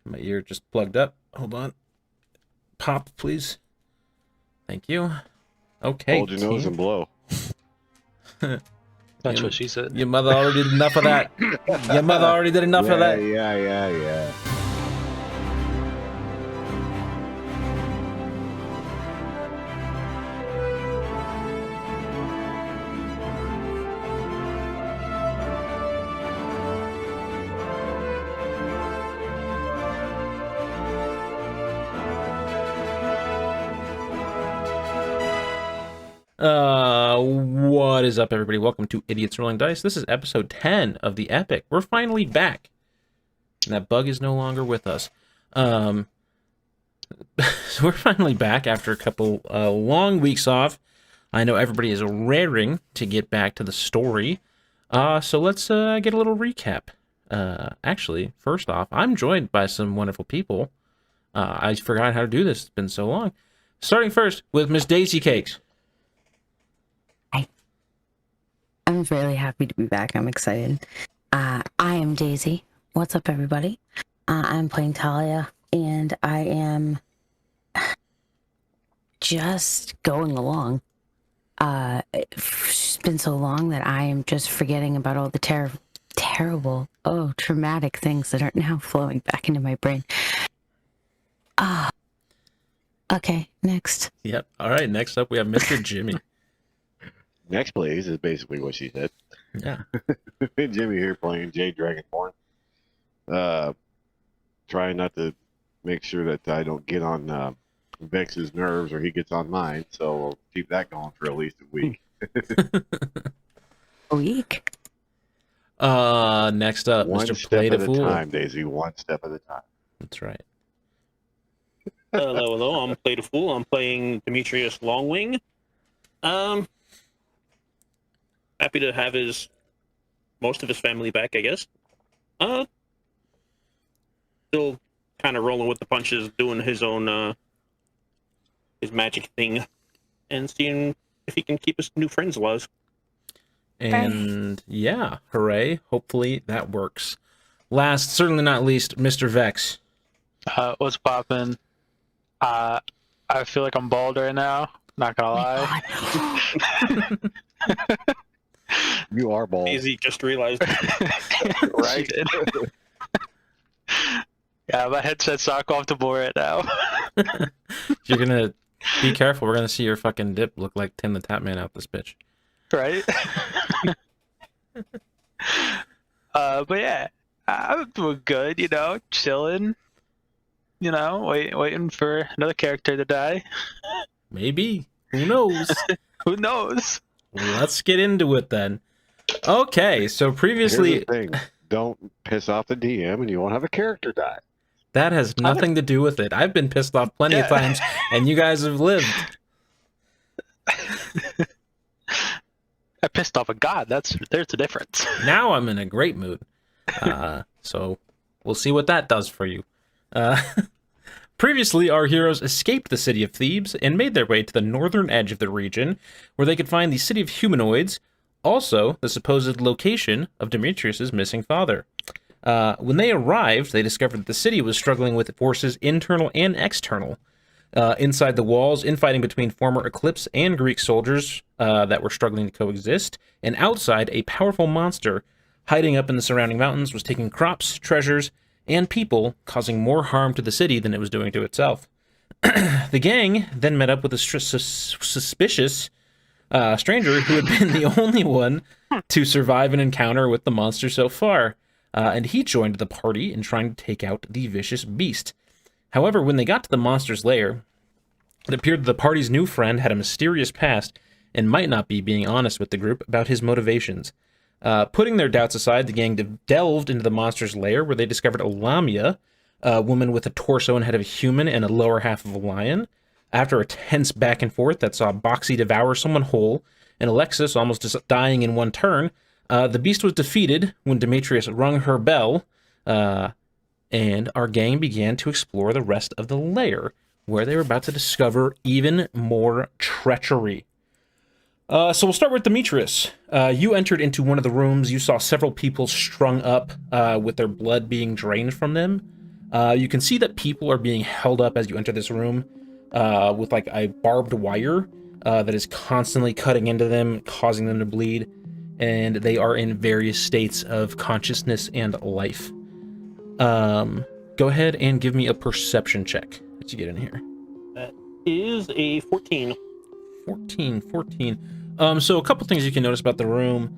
My ear just plugged up. Hold on. Pop, please. Thank you. Okay, Hold your nose and blow. That's what she said. Your mother already did enough of that. Your mother already did enough of that. Yeah. What is up, everybody? Welcome to Idiots Rolling Dice. This is episode 10 of the Epic. We're finally back. And that bug is no longer with us. So we're finally back after a couple long weeks off. I know everybody is raring to get back to the story. So let's get a little recap. Actually, first off, I'm joined by some wonderful people. I forgot how to do this. It's been so long. Starting first with Miss Daisy Cakes. I'm really happy to be back. I'm excited. I am Daisy. What's up, everybody? I'm playing Talia, and I am just going along. It's been so long that I am just forgetting about all the terrible, traumatic things that are now flowing back into my brain. Okay, next. Yep. All right, next up we have Mr. Jimmy. Next, please, is basically what she said. Yeah. Jimmy here playing Jade Dragonborn. Trying not to make sure that I don't get on Vex's nerves or he gets on mine, so we'll keep that going for at least a week. A week? Next up, One Mr. step Play at the a Fool. time, Daisy. One step at a time. That's right. Hello, I'm Play the Fool. I'm playing Demitrius Longwing. Happy to have most of his family back, I guess. Still kind of rolling with the punches, doing his own, his magic thing, and seeing if he can keep his new friends alive. And yeah, hooray. Hopefully that works. Last, certainly not least, Mr. Vex. What's poppin'? I feel like I'm bald right now. Not gonna lie. You are bald. Easy, just realized. Right? Yeah, my headset's not comfortable right now. You're gonna be careful. We're gonna see your fucking dip look like Tim the Tap Man out this bitch. Right? But yeah, I'm doing good, chilling. Waiting for another character to die. Maybe. Who knows? Who knows? Let's get into it then. Okay, so previously... Here's the thing. Don't piss off the DM and you won't have a character die. That has nothing to do with it. I've been pissed off plenty of times, and you guys have lived. I pissed off a god. There's a difference. Now I'm in a great mood. So we'll see what that does for you. Previously, our heroes escaped the city of Thebes and made their way to the northern edge of the region, where they could find the city of humanoids, also the supposed location of Demitrius' missing father. When they arrived, they discovered that the city was struggling with forces internal and external. Inside the walls, infighting between former Eclipse and Greek soldiers that were struggling to coexist, and outside, a powerful monster hiding up in the surrounding mountains was taking crops, treasures, and people, causing more harm to the city than it was doing to itself. The gang then met up with a suspicious stranger who had been the only one to survive an encounter with the monster so far, and he joined the party in trying to take out the vicious beast. However, when they got to the monster's lair, it appeared that the party's new friend had a mysterious past and might not be being honest with the group about his motivations. Putting their doubts aside, the gang delved into the monster's lair, where they discovered a Lamia, a woman with a torso and head of a human and a lower half of a lion. After a tense back and forth that saw Boxy devour someone whole, and Alexos almost dying in one turn, the beast was defeated when Demetrius rung her bell, and our gang began to explore the rest of the lair, where they were about to discover even more treachery. So we'll start with Demitrius. You entered into one of the rooms. You saw several people strung up with their blood being drained from them. You can see that people are being held up as you enter this room with like a barbed wire that is constantly cutting into them, causing them to bleed, and they are in various states of consciousness and life. Go ahead and give me a perception check as you get in here. That is a 14. 14. So a couple things you can notice about the room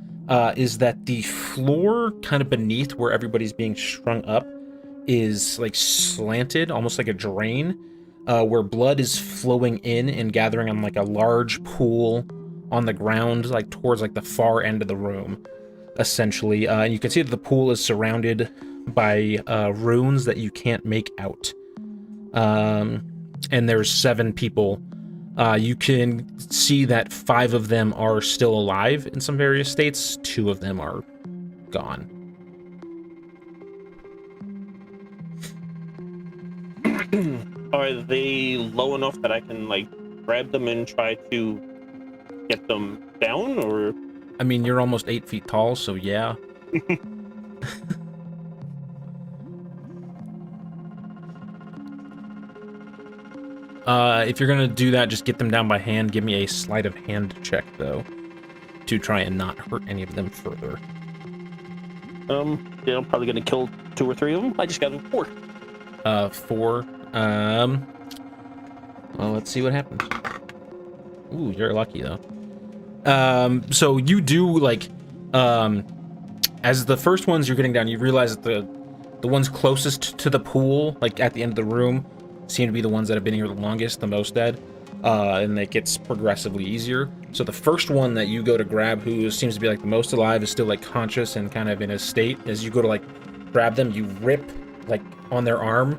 is that the floor kind of beneath where everybody's being strung up is like slanted, almost like a drain, where blood is flowing in and gathering on like a large pool on the ground, like towards like the far end of the room, essentially. And you can see that the pool is surrounded by runes that you can't make out. And there's 7 people. You can see that 5 of them are still alive in some various states. 2 of them are gone. Are they low enough that I can like grab them and try to get them down, or? I mean, you're almost 8 feet tall, so yeah. If you're gonna do that, just get them down by hand. Give me a sleight of hand check, though, to try and not hurt any of them further. Yeah, I'm probably gonna kill 2 or 3 of them. I just got a 4. 4. Well, let's see what happens. Ooh, you're lucky though. So you do like, as the first ones you're getting down, you realize that the ones closest to the pool, like at the end of the room, seem to be the ones that have been here the longest, the most dead, and it gets progressively easier. So the first one that you go to grab, who seems to be like the most alive, is still like conscious and kind of in a state. As you go to like grab them, you rip like on their arm,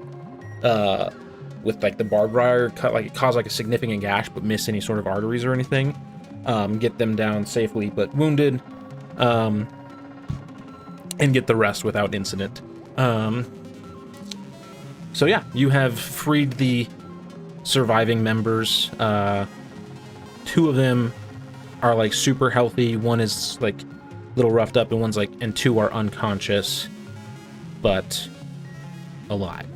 with like the barbed wire cut, like it caused like a significant gash, but miss any sort of arteries or anything. Get them down safely but wounded, and get the rest without incident. So yeah, you have freed the surviving members. 2 of them are like super healthy. 1 is like a little roughed up, and 2 are unconscious but alive.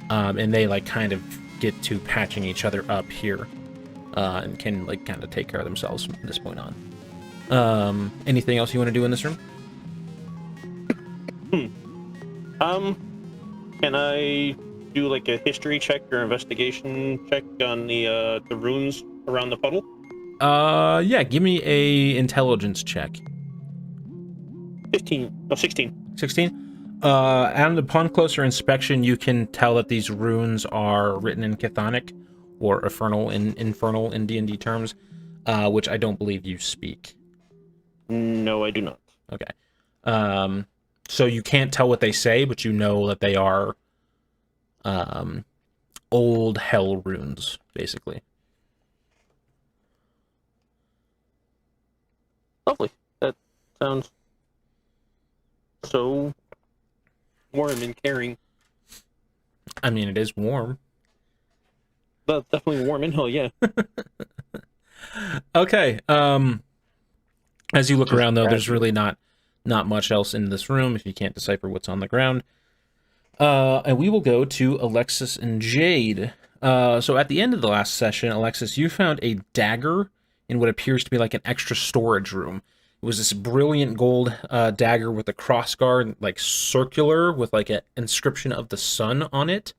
And they like kind of get to patching each other up here, and can like kind of take care of themselves from this point on. Anything else you want to do in this room? Can I do like a history check or investigation check on the runes around the puddle? Yeah, give me a intelligence check. 16. 16? And upon closer inspection, you can tell that these runes are written in Chthonic, or Infernal in D&D terms, which I don't believe you speak. No, I do not. Okay. So you can't tell what they say, but you know that they are old hell runes, basically. Lovely. That sounds so warm and caring. I mean, it is warm. That's definitely warm in hell, yeah. Okay. As you look Just around, though, grab there's really not much else in this room if you can't decipher what's on the ground. And we will go to Alexos and Jade. So at the end of the last session, Alexos, you found a dagger in what appears to be like an extra storage room. It was this brilliant gold dagger with a crossguard, like circular, with like an inscription of the sun on it.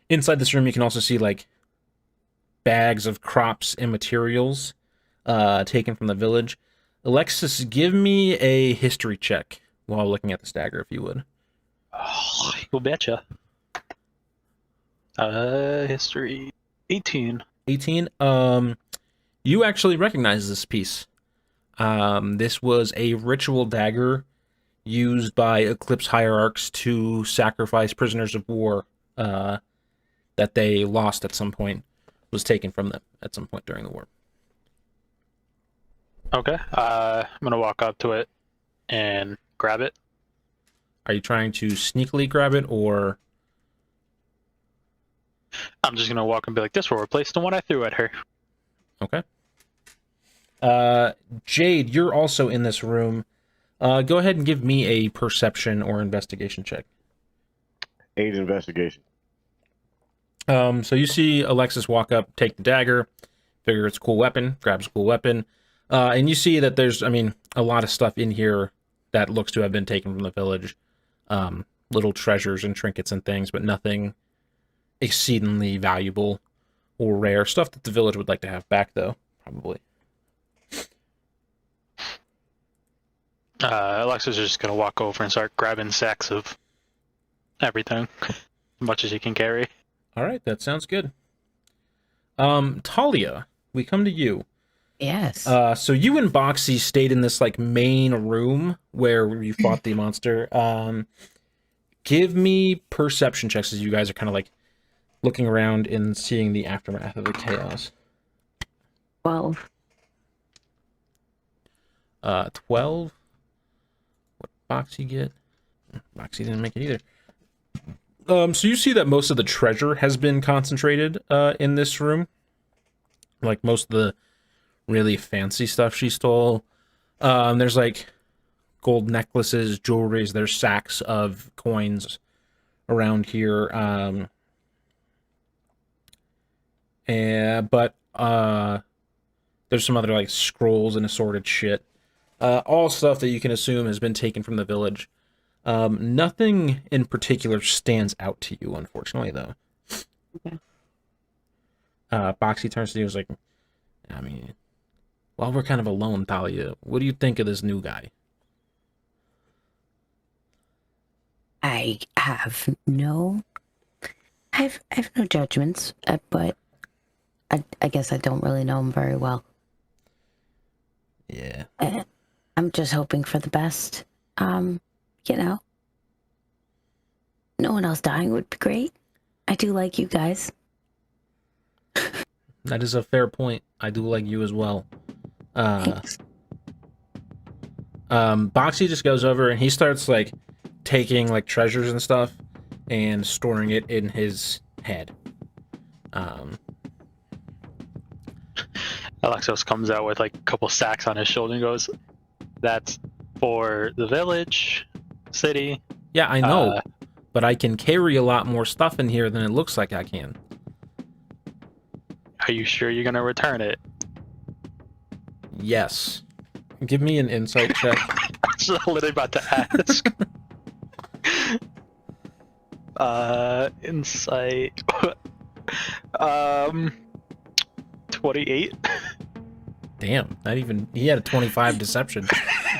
Inside this room, you can also see like bags of crops and materials taken from the village. Alexos, give me a history check while looking at this dagger, if you would. Oh, you betcha. History 18. 18. You actually recognize this piece. This was a ritual dagger used by Eclipse hierarchs to sacrifice prisoners of war that they lost at some point. Was taken from them at some point during the war. Okay. I'm gonna walk up to it and grab it. Are you trying to sneakily grab it, or? I'm just gonna walk and be like, "This will replace the one I threw at her." Okay. Jade, you're also in this room. Go ahead and give me a perception or investigation check. 8 investigation. So you see Alexos walk up, take the dagger, figure it's a cool weapon, grabs a cool weapon, and you see that there's, a lot of stuff in here that looks to have been taken from the village. Little treasures and trinkets and things, but nothing exceedingly valuable or rare. Stuff that the village would like to have back, though, probably. Alexos is just gonna walk over and start grabbing sacks of everything, as much as he can carry. All right, that sounds good. Talia, we come to you. Yes. So you and Boxy stayed in this main room where you fought the monster. Give me perception checks as you guys are kind of looking around and seeing the aftermath of the chaos. 12. 12. What did Boxy get? Boxy didn't make it either. So you see that most of the treasure has been concentrated in this room. Most of the really fancy stuff she stole. There's gold necklaces, jewelries, there's sacks of coins around here. But there's some other scrolls and assorted shit. All stuff that you can assume has been taken from the village. Nothing in particular stands out to you, unfortunately, though. Okay. Boxy turns to you and is like, while we're kind of alone, Talia, what do you think of this new guy? I have no judgments, but I guess I don't really know him very well. Yeah. I'm just hoping for the best. No one else dying would be great. I do like you guys. That is a fair point. I do like you as well. Thanks. Boxy just goes over and he starts taking treasures and stuff and storing it in his head. Alexos comes out with a couple sacks on his shoulder and goes, "That's for the village, city." Yeah, I know, but I can carry a lot more stuff in here than it looks like I can. Are you sure you're gonna return it? Yes. Give me an insight check. I was literally about to ask. Insight. 28. Damn, not even. He had a 25 deception.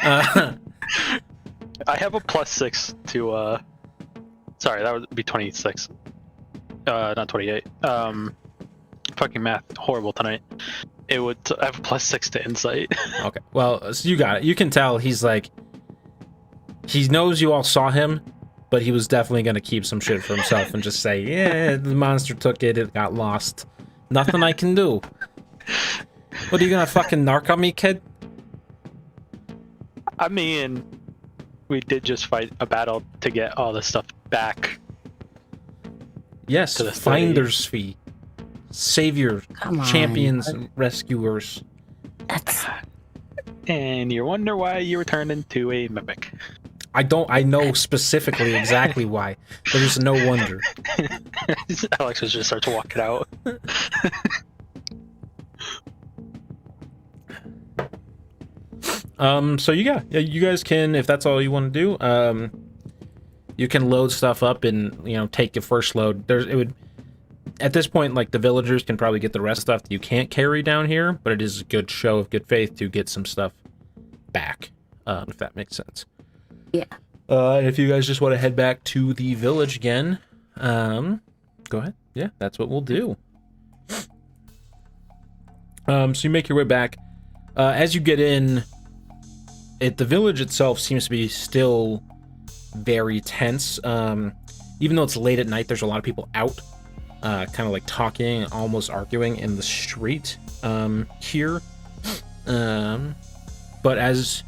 I have a +6 to. Sorry, that would be 26. Not 28. Fucking math, horrible tonight. It would. I have a +6 to insight. Okay, well, so you got it. You can tell he's he knows you all saw him, but he was definitely gonna keep some shit for himself and just say, "Yeah, the monster took it. It got lost. Nothing I can do." What, are you gonna fucking narc on me, kid? I mean, we did just fight a battle to get all this stuff back. Yes, To the city. finder's fee. Savior, Come on. champions, rescuers. That's And you wonder why you were turned into a mimic. I know specifically exactly why. There's no wonder. Alex just starts walking out. So yeah, you guys can, if that's all you want to do, you can load stuff up and, take your first load. At this point, the villagers can probably get the rest stuff that you can't carry down here, but it is a good show of good faith to get some stuff back, if that makes sense. Yeah. If you guys just want to head back to the village again, go ahead. Yeah, that's what we'll do. So you make your way back. As you get in, the village itself seems to be still very tense. Even though it's late at night, there's a lot of people out, kind of talking, almost arguing in the street here. But as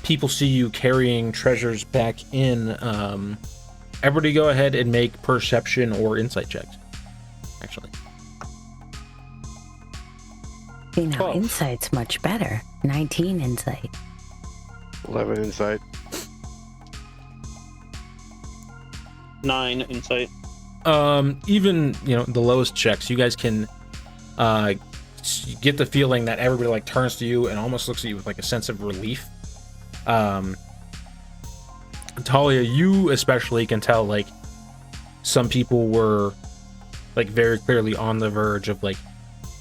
people see you carrying treasures back in, everybody go ahead and make perception or insight checks, actually. See, now 12. insight's much better. 19 insight. 11 insight. 9 insight. Even the lowest checks, you guys can get the feeling that everybody like turns to you and almost looks at you with like a sense of relief. Talia, you especially can tell like some people were like very clearly on the verge of like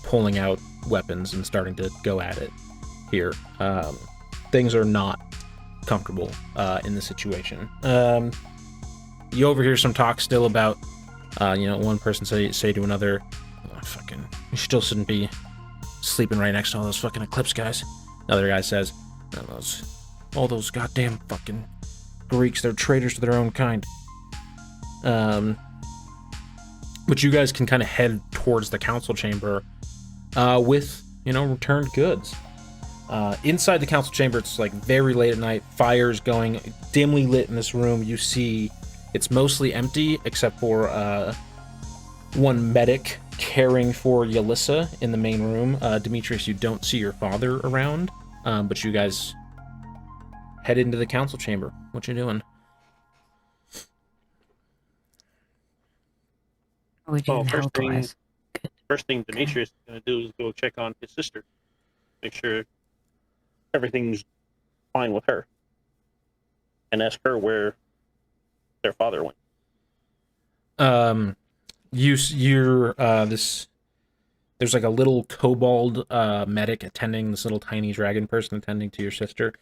pulling out weapons and starting to go at it here. Things are not comfortable in the situation. You overhear some talk still about one person say to another, oh, fucking, you still shouldn't be sleeping right next to all those fucking Eclipse guys. Another guy says, all those goddamn fucking Greeks, they're traitors to their own kind. But you guys can kind of head towards the council chamber with, returned goods. Inside the council chamber, it's like very late at night, fires going, dimly lit in this room. You see it's mostly empty except for one medic caring for Yelissa in the main room. Demitrius, you don't see your father around, but you guys head into the council chamber. What you doing? Are we doing health-wise? First thing Demitrius is going to do is go check on his sister. Make sure everything's fine with her. And ask her where their father went. There's like a little kobold medic attending, this little tiny dragon person attending to your sister.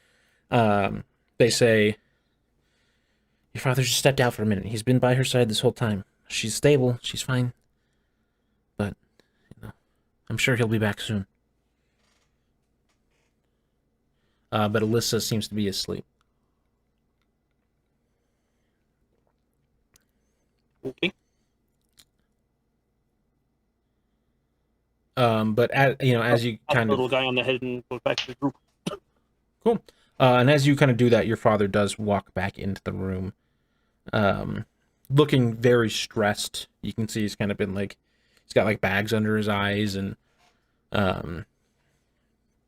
They say, your father just stepped out for a minute. He's been by her side this whole time. She's stable. She's fine. But, I'm sure he'll be back soon. But Alyssa seems to be asleep. Okay. But as you kind of little guy on the head and goes back to the group. Cool. And as you kind of do that, your father does walk back into the room, looking very stressed. You can see he's kind of been like, he's got like bags under his eyes, and how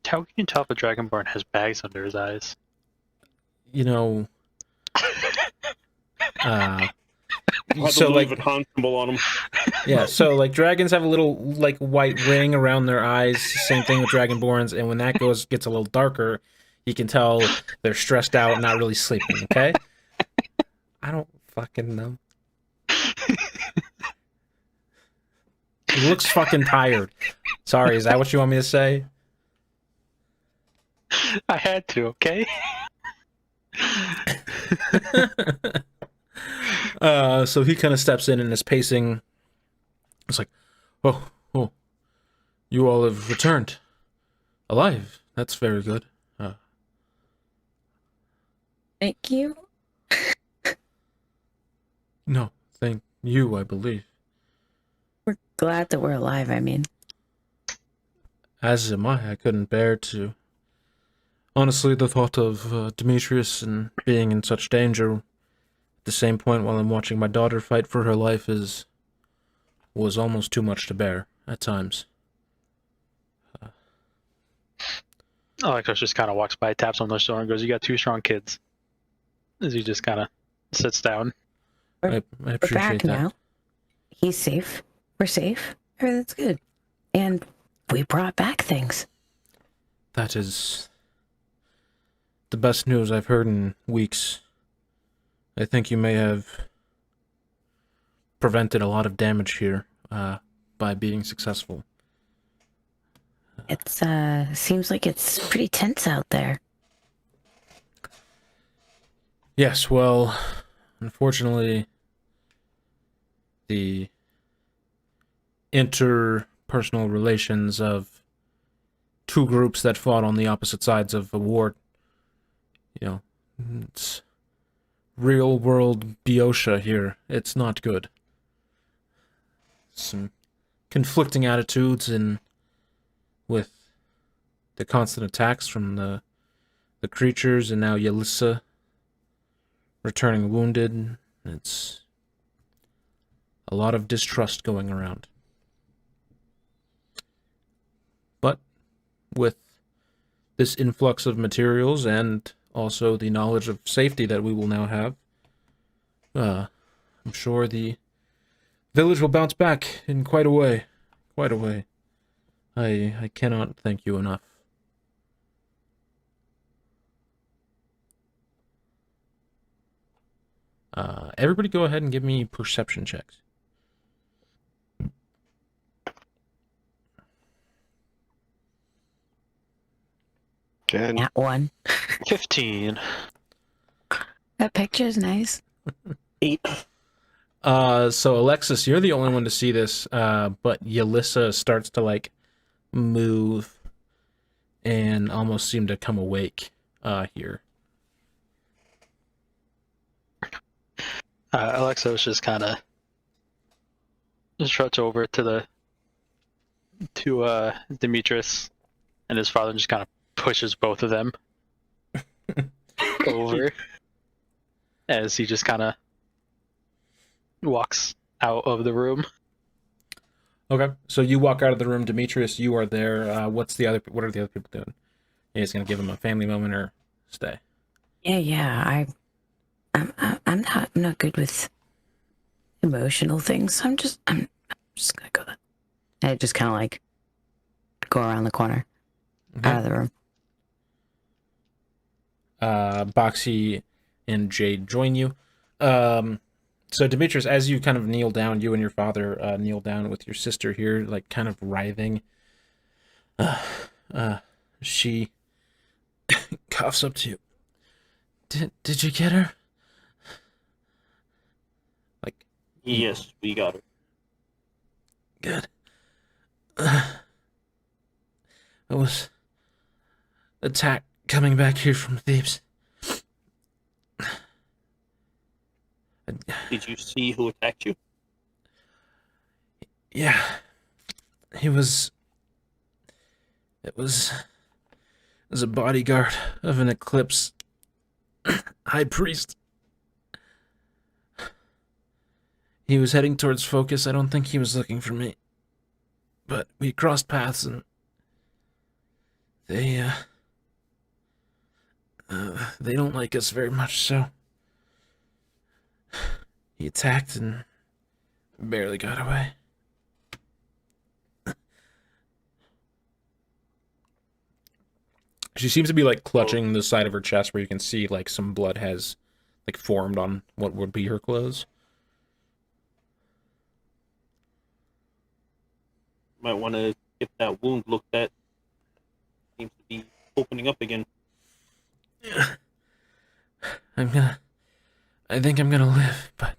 can you tell if a dragonborn has bags under his eyes? So like a constable on him. Yeah, so like dragons have a little like white ring around their eyes. Same thing with dragonborns, and when that gets a little darker, you can tell they're stressed out, not really sleeping. Okay, I don't fucking know. He looks fucking tired. Sorry, is that what you want me to say? I had to. Okay. So he kind of steps in and is pacing. It's like, oh, you all have returned. Alive. That's very good. Thank you. No, thank you, I believe. We're glad that we're alive, I mean. As am I. I couldn't bear to. Honestly, the thought of Demetrius and being in such danger at the same point while I'm watching my daughter fight for her life was almost too much to bear at times. Alexos just kind of walks by, taps on the shoulder, and goes, "You got two strong kids." As he just kind of sits down. I We're appreciate back that. now. He's safe. We're safe. Everything's good. And we brought back things. That is the best news I've heard in weeks. I think you may have prevented a lot of damage here by being successful. It's seems like it's pretty tense out there. Yes, well, unfortunately, the interpersonal relations of two groups that fought on the opposite sides of a war, it's real world Boeotia here. It's not good. Some conflicting attitudes and with the constant attacks from the creatures, and now Yelissa returning wounded. It's a lot of distrust going around. But with this influx of materials and also the knowledge of safety that we will now have, I'm sure the village will bounce back in quite a way. Quite a way. I cannot thank you enough. Everybody go ahead and give me perception checks. 10. At one. 15. That picture is nice. 8. So Alexis, you're the only one to see this, but Yelissa starts to, like, move and almost seem to come awake, here. Alexos just kind of trudge over to Demitrius and his father and just kind of pushes both of them over as he just kind of walks out of the room. Okay, so you walk out of the room, Demetrius, you are there. What are the other people doing? You guys gonna give him a family moment or stay? Yeah. I'm not good with emotional things. So I'm just gonna go there. I just kind of like go around the corner, out of the room. Boxy and Jade join you. So Demetrius, as you kind of kneel down, you and your father kneel down with your sister here, like kind of writhing. She coughs up to you. Did you get her? Like, Yes, we got her. good. I was attacked coming back here from Thebes. Did you see who attacked you? Yeah. It was a bodyguard of an eclipse high priest. He was heading towards Focus. I don't think he was looking for me. But we crossed paths and they don't like us very much, so he attacked and barely got away. She seems to be like clutching the side of her chest where you can see like some blood has like formed on what would be her clothes. Might want to get that wound looked at. Seems to be opening up again. I think I'm gonna live, but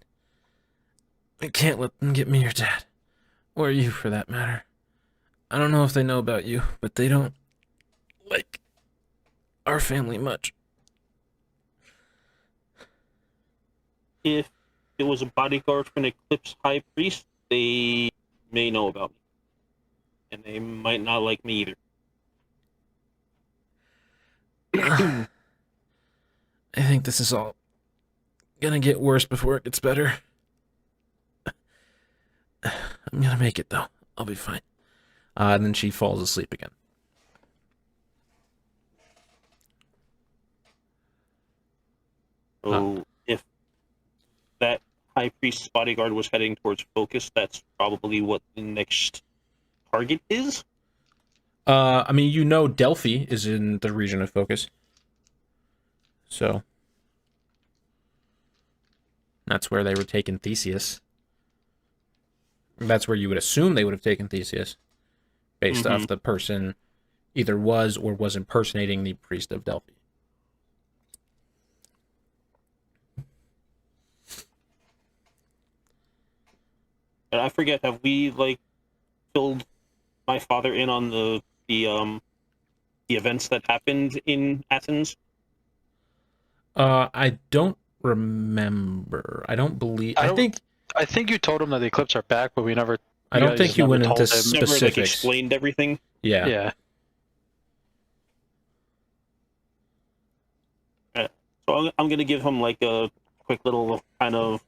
I can't let them get me your dad. Or you, for that matter. I don't know if they know about you, but they don't like our family much. If it was a bodyguard for an Eclipse High Priest, they may know about me. And they might not like me either. I think this is all gonna get worse before it gets better. I'm gonna make it, though. I'll be fine. And then she falls asleep again. So if that High Priest's bodyguard was heading towards Focus, that's probably what the next target is? I mean, you know Delphi is in the region of Focus. So that's where they were taking Theseus. That's where you would assume they would have taken Theseus, based off the person either was or was impersonating the priest of Delphi. And I forget, have we like filled my father in on the events that happened in Athens? I don't remember. I don't believe. I think you told him that the Eclipse are back, but we never. I don't think you went into Never like specifics. explained everything. Yeah. Yeah. So I'm gonna give him like a quick little kind of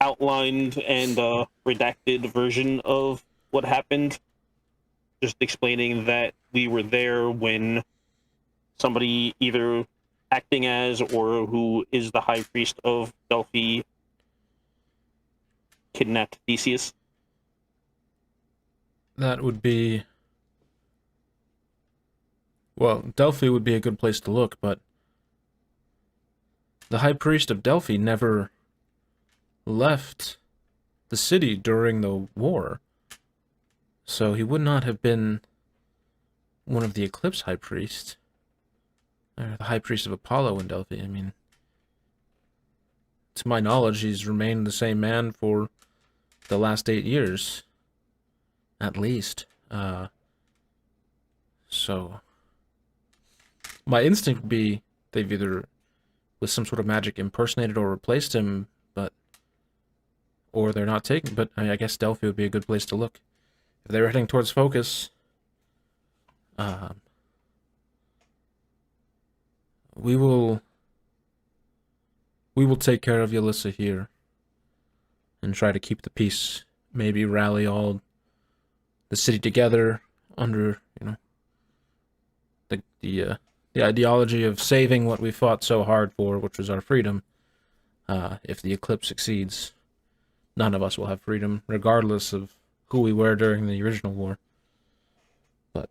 outlined and redacted version of what happened. Just explaining that we were there when somebody either acting as or who is the High Priest of Delphi kidnapped Theseus? That would be... Well, Delphi would be a good place to look, but the High Priest of Delphi never left the city during the war, so he would not have been one of the Eclipse High Priests, or the High Priest of Apollo in Delphi. I mean, to my knowledge, he's remained the same man for the last 8 years, at least. So my instinct would be they've either, with some sort of magic, impersonated or replaced him, or they're not taking. But I guess Delphi would be a good place to look if they were heading towards Focus. We will take care of Yelissa here and try to keep the peace. Maybe rally all the city together under, the ideology of saving what we fought so hard for, which was our freedom. If the eclipse succeeds, none of us will have freedom, regardless of who we were during the original war. But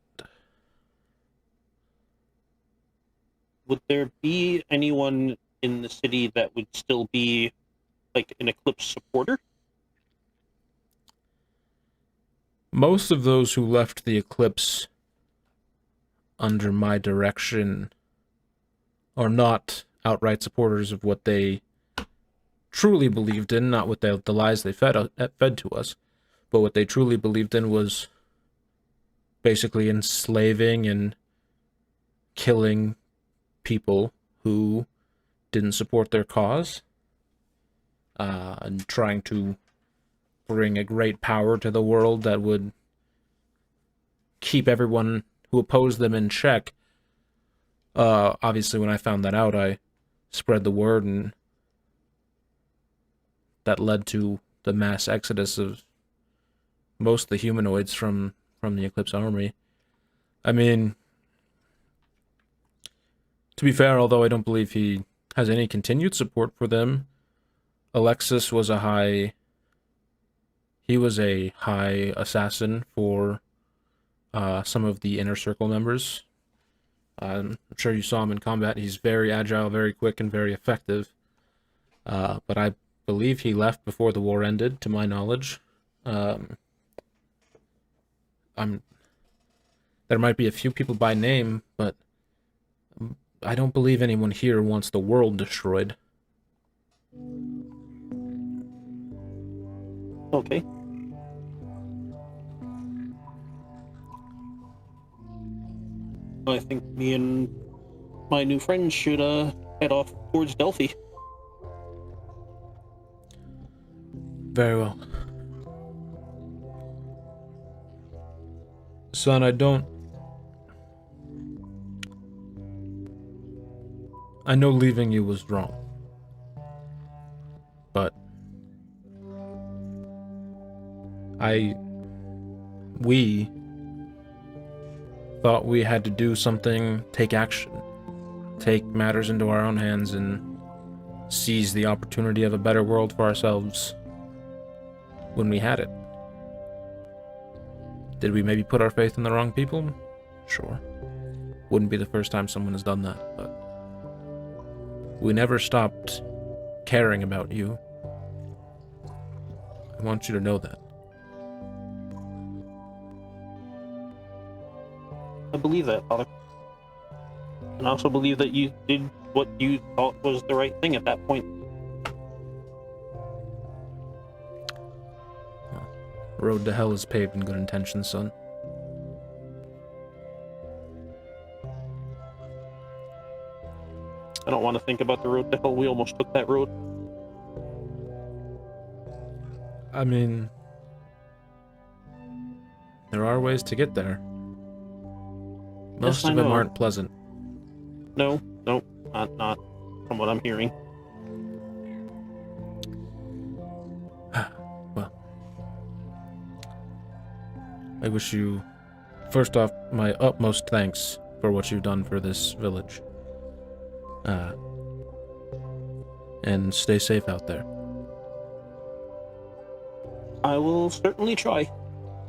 would there be anyone in the city that would still be like an eclipse supporter? most of those who left the eclipse under my direction are not outright supporters of what they truly believed in, not what the lies they fed to us, but what they truly believed in was basically enslaving and killing people who didn't support their cause, and trying to bring a great power to the world that would keep everyone who opposed them in check. Obviously, when I found that out, I spread the word, and that led to the mass exodus of most of the humanoids from the Eclipse army. I mean, to be fair, although I don't believe he has any continued support for them, Alexos was a high assassin for some of the inner circle members. I'm sure you saw him in combat. He's very agile, very quick, and very effective. But I believe he left before the war ended, to my knowledge. There might be a few people by name, but I don't believe anyone here wants the world destroyed. Okay. I think me and my new friends should head off towards Delphi. Very well. Son, I know leaving you was wrong, but we thought we had to do something, take action, take matters into our own hands, and seize the opportunity of a better world for ourselves when we had it. Did we maybe put our faith in the wrong people? Sure. Wouldn't be the first time someone has done that, but we never stopped caring about you. I want you to know that. I believe that, Father. And I also believe that you did what you thought was the right thing at that point. The road to hell is paved in good intentions, son. I don't want to think about the road to hell. We almost took that road. I mean, there are ways to get there. Most Yes, of them aren't pleasant. No, not from what I'm hearing. Well, I wish you, first off, my utmost thanks for what you've done for this village. And stay safe out there. I will certainly try.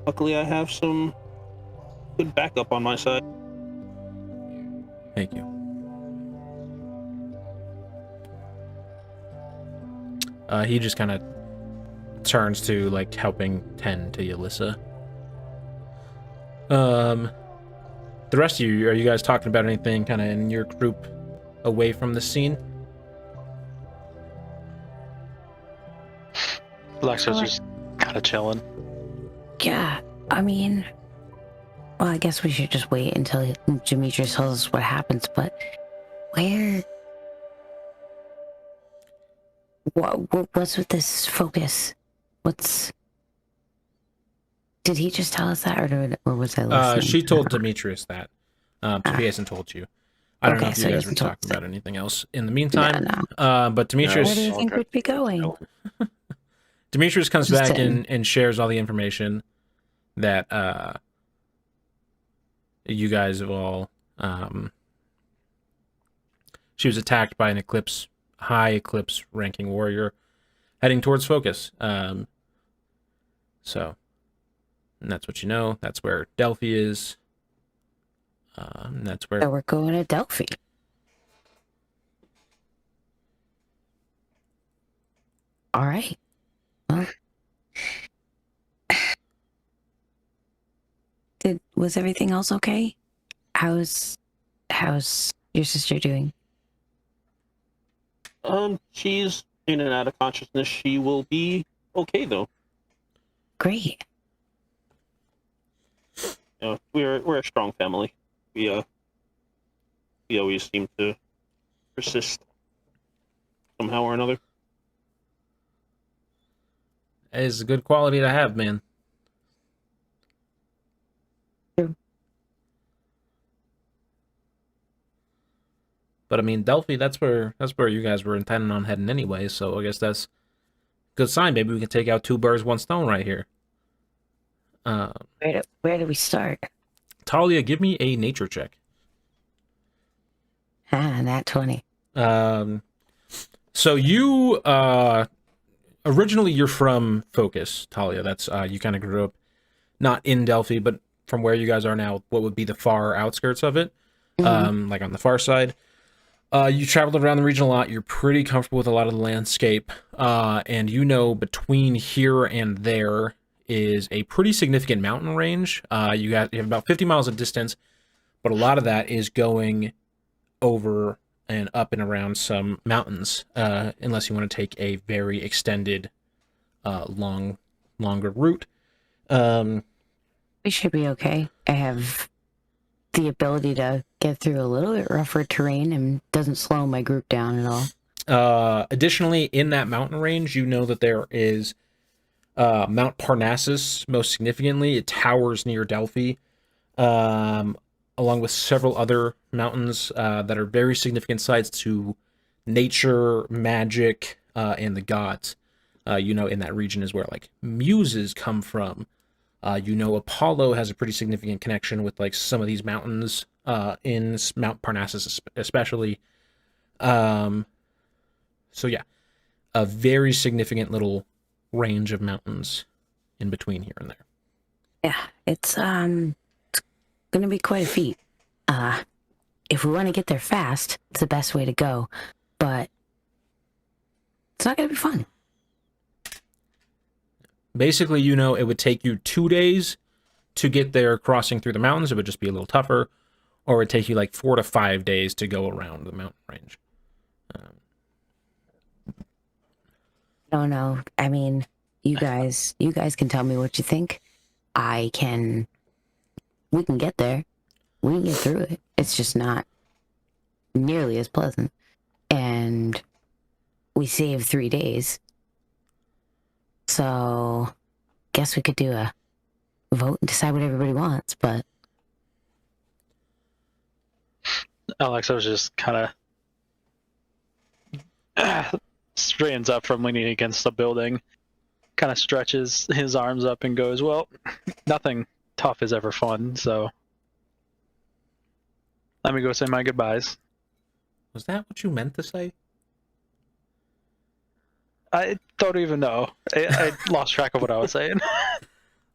Luckily, I have some good backup on my side. Thank you. He just kind of turns to like helping tend to Alyssa. The rest of you, are you guys talking about anything kind of in your group away from the scene? Alexos just kind of chilling. Yeah, I mean, well, I guess we should just wait until Demetrius tells us what happens, but what's with this focus? Did he just tell us that, or was I listening? She told Demitrius that. So he hasn't told you. I don't know if you guys were talking about anything else in the meantime. No. But Demetrius... Where do you think we'd be going? Demetrius comes back and shares all the information that you guys have all... she was attacked by an high eclipse ranking warrior heading towards Focus. So, and that's what you know. That's where Delphi is. That's where... So we're going to Delphi. All right. Well, was everything else okay? How's your sister doing? She's in and out of consciousness. She will be okay though. Great. We're a strong family. We always seem to persist somehow or another. It's a good quality to have, man. True. But I mean, Delphi, that's where you guys were intending on heading anyway, so I guess that's a good sign. Maybe we can take out 2 birds, 1 stone right here. Where do we start? Talia, give me a nature check. Nat 20. So you originally you're from Focus, Talia. That's you kind of grew up not in Delphi, but from where you guys are now, what would be the far outskirts of it, like on the far side. You traveled around the region a lot. You're pretty comfortable with a lot of the landscape, and you know between here and there is a pretty significant mountain range. You have about 50 miles of distance, but a lot of that is going over and up and around some mountains, unless you want to take a very extended, longer route. We should be okay. I have the ability to get through a little bit rougher terrain and doesn't slow my group down at all. Additionally, in that mountain range, you know that there is Mount Parnassus, most significantly. It towers near Delphi, along with several other mountains that are very significant sites to nature, magic, and the gods. You know, in that region is where, like, muses come from. You know, Apollo has a pretty significant connection with, like, some of these mountains, in Mount Parnassus especially. So, yeah, a very significant little range of mountains in between here and there. Yeah, it's gonna be quite a feat. If we want to get there fast, it's the best way to go, but it's not gonna be fun. Basically, you know, it would take you 2 days to get there crossing through the mountains. It would just be a little tougher. Or it would take you like 4 to 5 days to go around the mountain range. No. I mean, you guys can tell me what you think. We can get there. We can get through it. It's just not nearly as pleasant. And we saved 3 days. So, guess we could do a vote and decide what everybody wants, but... Alexos just kind of straightens up from leaning against the building, kind of stretches his arms up and goes, well, nothing tough is ever fun, so let me go say my goodbyes. Was that what you meant to say? It don't even know. I lost track of what I was saying.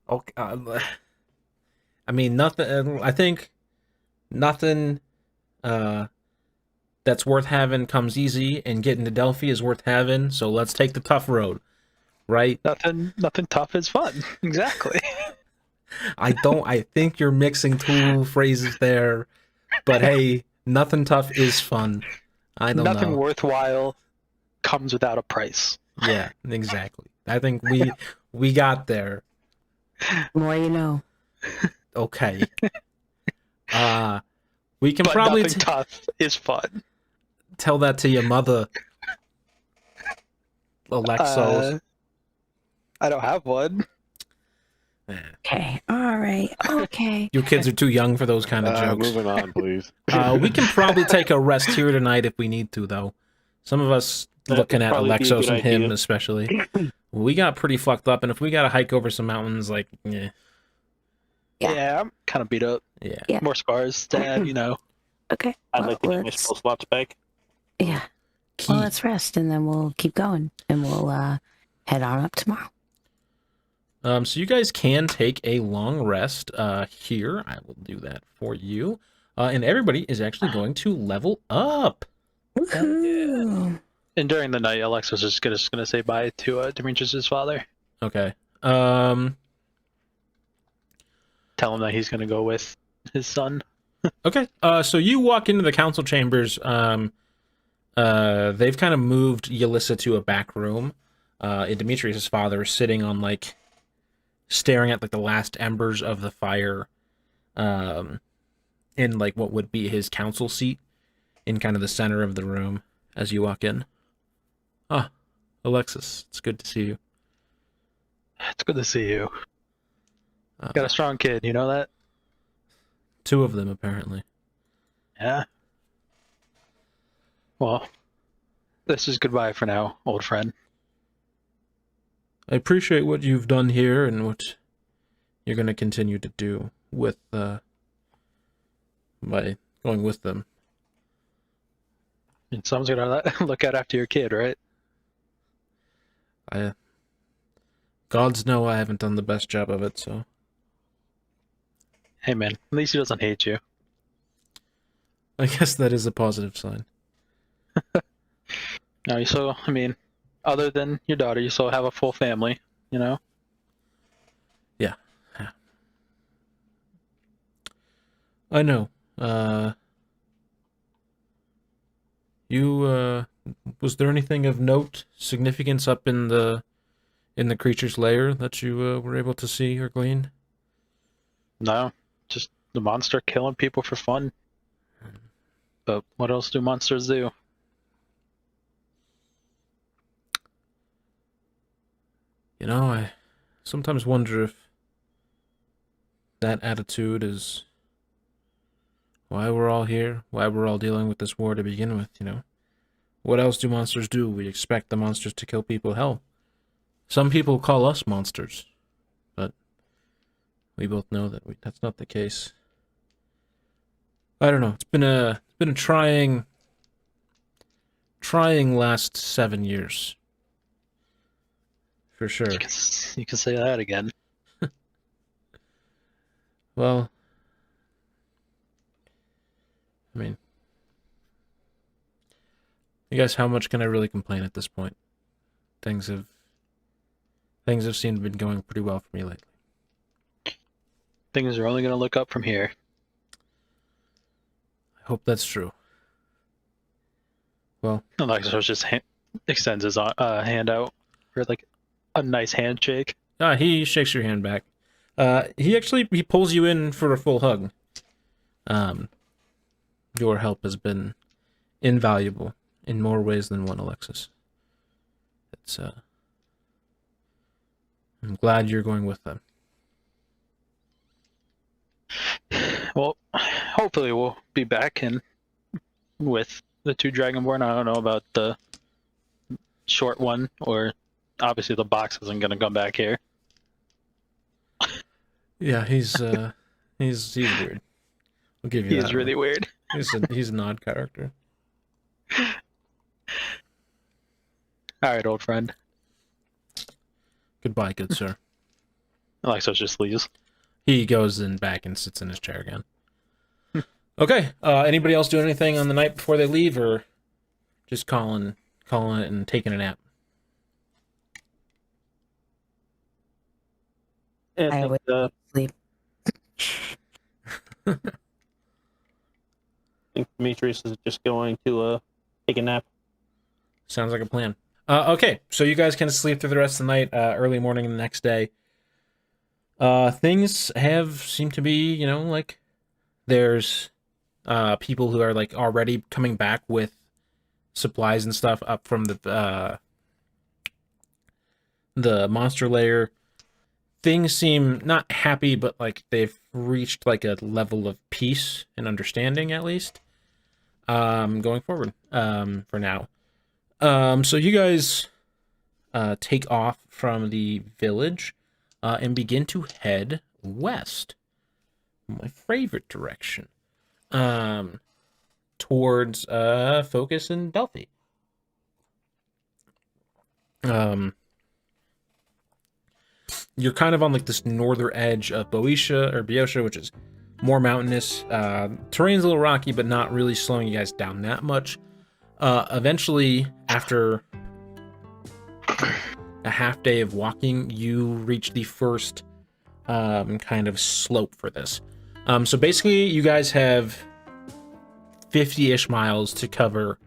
Okay. I mean, nothing. I think nothing that's worth having comes easy, and getting to Delphi is worth having. So let's take the tough road, right? Nothing tough is fun. Exactly. I think you're mixing two phrases there, but hey, nothing tough is fun. I don't Nothing know. worthwhile comes without a price. Yeah, exactly. I think we got there. More you know. Okay. We can But probably nothing tough is fun. tell that to your mother, Alexos. I don't have one. Okay. All right. Okay. You kids are too young for those kind of jokes. Moving on, please. We can probably take a rest here tonight if we need to, though. Some of us That looking would at probably be a Alexos good and him idea. especially, we got pretty fucked up, and if we got to hike over some mountains, like, Yeah. Yeah, I'm kind of beat up. yeah. Yeah. More scars, Dad, you know. Okay. I'd Well, like to get my let's. spell slots back. Yeah. Key. Well, let's rest and then we'll keep going and we'll head on up tomorrow. So you guys can take a long rest here. I will do that for you. And everybody is actually going to level up. Woohoo! And during the night, Alexos is just gonna say bye to Demitrius' father. Okay. Tell him that he's gonna go with his son. Okay. So you walk into the council chambers. They've kind of moved Illicit to a back room. And Demitrius' father is sitting on, like, staring at, like, the last embers of the fire in, like, what would be his council seat in kind of the center of the room as you walk in. Ah, Alexis, it's good to see you. It's good to see you. Got a strong kid, you know that? Two of them, apparently. Yeah. Well, this is goodbye for now, old friend. I appreciate what you've done here and what you're going to continue to do with, by going with them. And someone's gonna look out after your kid, right? Gods know I haven't done the best job of it, so. Hey man, at least he doesn't hate you. I guess that is a positive sign. No, you still, I mean, other than your daughter, you still have a full family, you know? Yeah. I know. Was there anything of note, significance up in the creature's lair that you were able to see or glean? No, just the monster killing people for fun. But what else do monsters do? You know, I sometimes wonder if that attitude is why we're all here, why we're all dealing with this war to begin with, you know? What else do monsters do? We expect the monsters to kill people. Hell, some people call us monsters, but we both know that that's not the case. I don't know. It's been a trying last 7 years. For sure. You can say that again. Well, I mean, I guess how much can I really complain at this point? Things have seemed to be going pretty well for me lately. Things are only gonna look up from here. I hope that's true. Well, Alexos just extends his hand out for like a nice handshake. he shakes your hand back. He pulls you in for a full hug. Your help has been invaluable in more ways than one, Alexis. I'm glad you're going with them. Well, hopefully we'll be back in with the two Dragonborn. I don't know about the short one, or obviously the box isn't going to come back here. Yeah, he's weird. I'll give you that. He's really weird. He's an odd character. All right, old friend. Goodbye, good sir. Alexos just leaves. He goes in back and sits in his chair again. Okay. Anybody else do anything on the night before they leave, or just calling it and taking a nap? Yeah, I would sleep. I think Demetrius is just going to take a nap. Sounds like a plan. Okay, so you guys can sleep through the rest of the night. Early morning the next day. Things seem to be, like there's people who are like already coming back with supplies and stuff up from the monster lair. Things seem not happy, but like they've reached like a level of peace and understanding at least. Going forward. For now. So you guys take off from the village and begin to head west. My favorite direction. Towards Focus and Delphi. You're kind of on like this northern edge of Boeotia, which is more mountainous. Terrain's a little rocky, but not really slowing you guys down that much. Eventually, after a half day of walking, you reach the first kind of slope for this. So basically, you guys have 50-ish miles to cover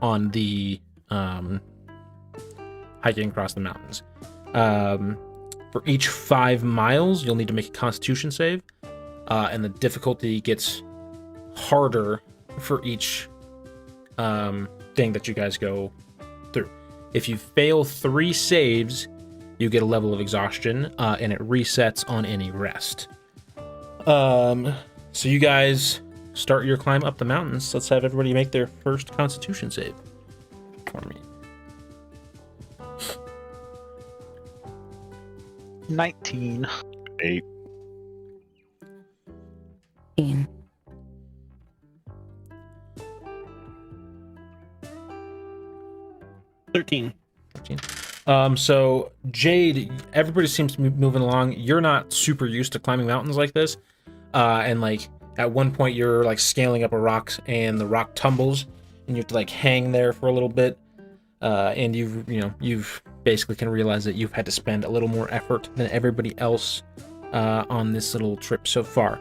on the hiking across the mountains. For each 5 miles, you'll need to make a Constitution save, and the difficulty gets harder for each thing that you guys go through. If you fail 3 saves, you get a level of exhaustion, and it resets on any rest. So you guys start your climb up the mountains. Let's have everybody make their first Constitution save for me. 19. 8. 15. $13. So Jade, everybody seems to be moving along. You're not super used to climbing mountains like this, and like at one point you're like scaling up a rock, and the rock tumbles, and you have to like hang there for a little bit, and you've basically can realize that you've had to spend a little more effort than everybody else on this little trip so far.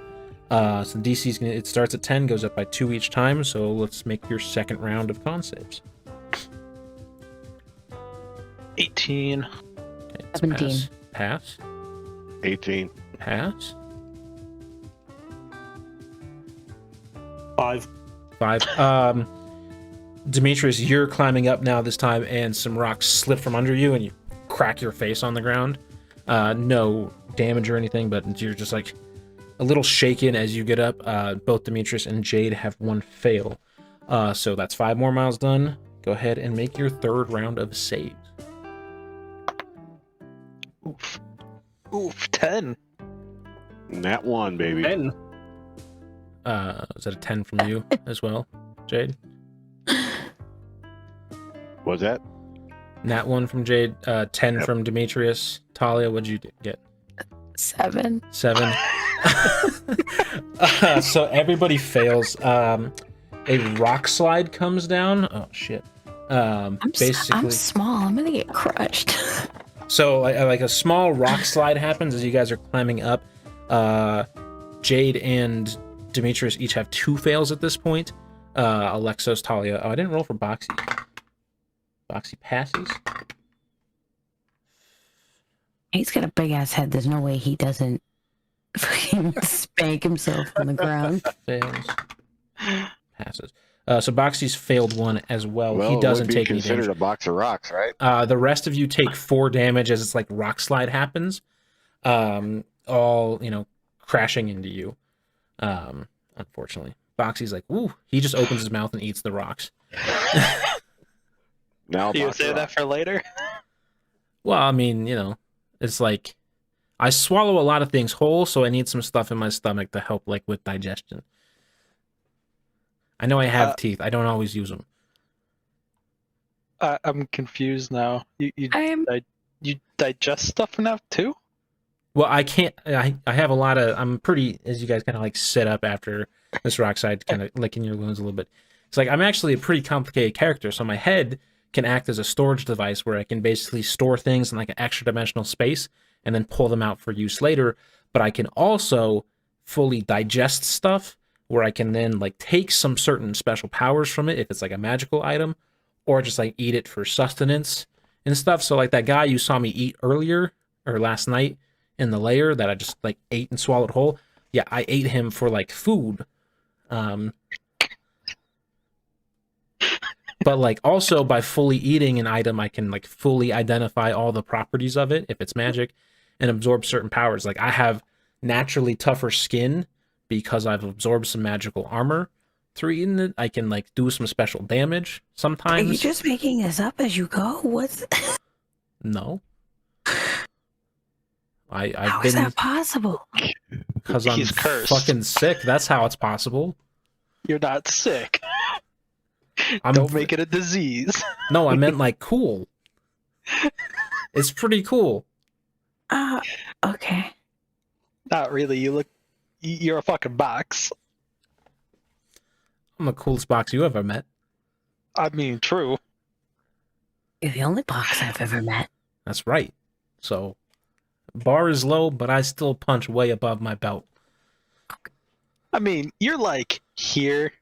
So DC's it starts at 10, goes up by 2 each time. So let's make your second round of con saves. 18. Okay, 17. Pass. 18. Pass. 5. 5. Demetrius, you're climbing up now this time, and some rocks slip from under you, and you crack your face on the ground. No damage or anything, but you're just like a little shaken as you get up. Both Demetrius and Jade have 1 fail. So that's 5 more miles done. Go ahead and make your third round of saves. Oof, 10. Nat 1, baby. 10. Is that a 10 from you as well, Jade? Was that? Nat 1 from Jade, 10 Yep. from Demetrius. Talia, what'd you get? 7. 7. So everybody fails. A rock slide comes down. Oh shit. I'm small. I'm gonna get crushed. So like a small rock slide happens as you guys are climbing up. Jade and Demetrius each have 2 fails at this point. Alexos, Talia. Oh, I didn't roll for Boxy. Boxy passes. He's got a big ass head. There's no way he doesn't fucking spank himself on the ground. Fails. Passes. So Boxy's failed 1 as well. Well, He doesn't it would be take any considered damage. a box of rocks, right? The rest of you take 4 damage as it's like rock slide happens. All, crashing into you. Unfortunately. Boxy's like, woo. He just opens his mouth and eats the rocks. Now, Do you box of save that rocks. for later? Well, I mean, it's like I swallow a lot of things whole, so I need some stuff in my stomach to help like with digestion. I know I have teeth. I don't always use them. I'm confused now. You I'm You digest stuff now too? Well, I can't. I have a lot of. I'm pretty, as you guys kind of like sit up after this rock side, kind of licking your wounds a little bit. It's like I'm actually a pretty complicated character, so my head can act as a storage device where I can basically store things in like an extra dimensional space and then pull them out for use later. But I can also fully digest stuff where I can then like take some certain special powers from it if it's like a magical item, or just like eat it for sustenance and stuff. So like that guy you saw me eat earlier or last night in the lair that I just like ate and swallowed whole. Yeah, I ate him for like food. But like also by fully eating an item, I can like fully identify all the properties of it if it's magic and absorb certain powers. Like I have naturally tougher skin because I've absorbed some magical armor through eating it. I can like do some special damage Are sometimes. you just making this up as you go? What's No. I've how been is that possible? because I'm He's cursed. fucking sick. That's how it's possible. You're not sick. I'm Don't make it a disease. No, I meant like cool. It's pretty cool. Okay. Not really. You're a fucking box. I'm the coolest box you ever met. I mean, true. You're the only box I've ever met. That's right. So, bar is low, but I still punch way above my belt. I mean, you're like here.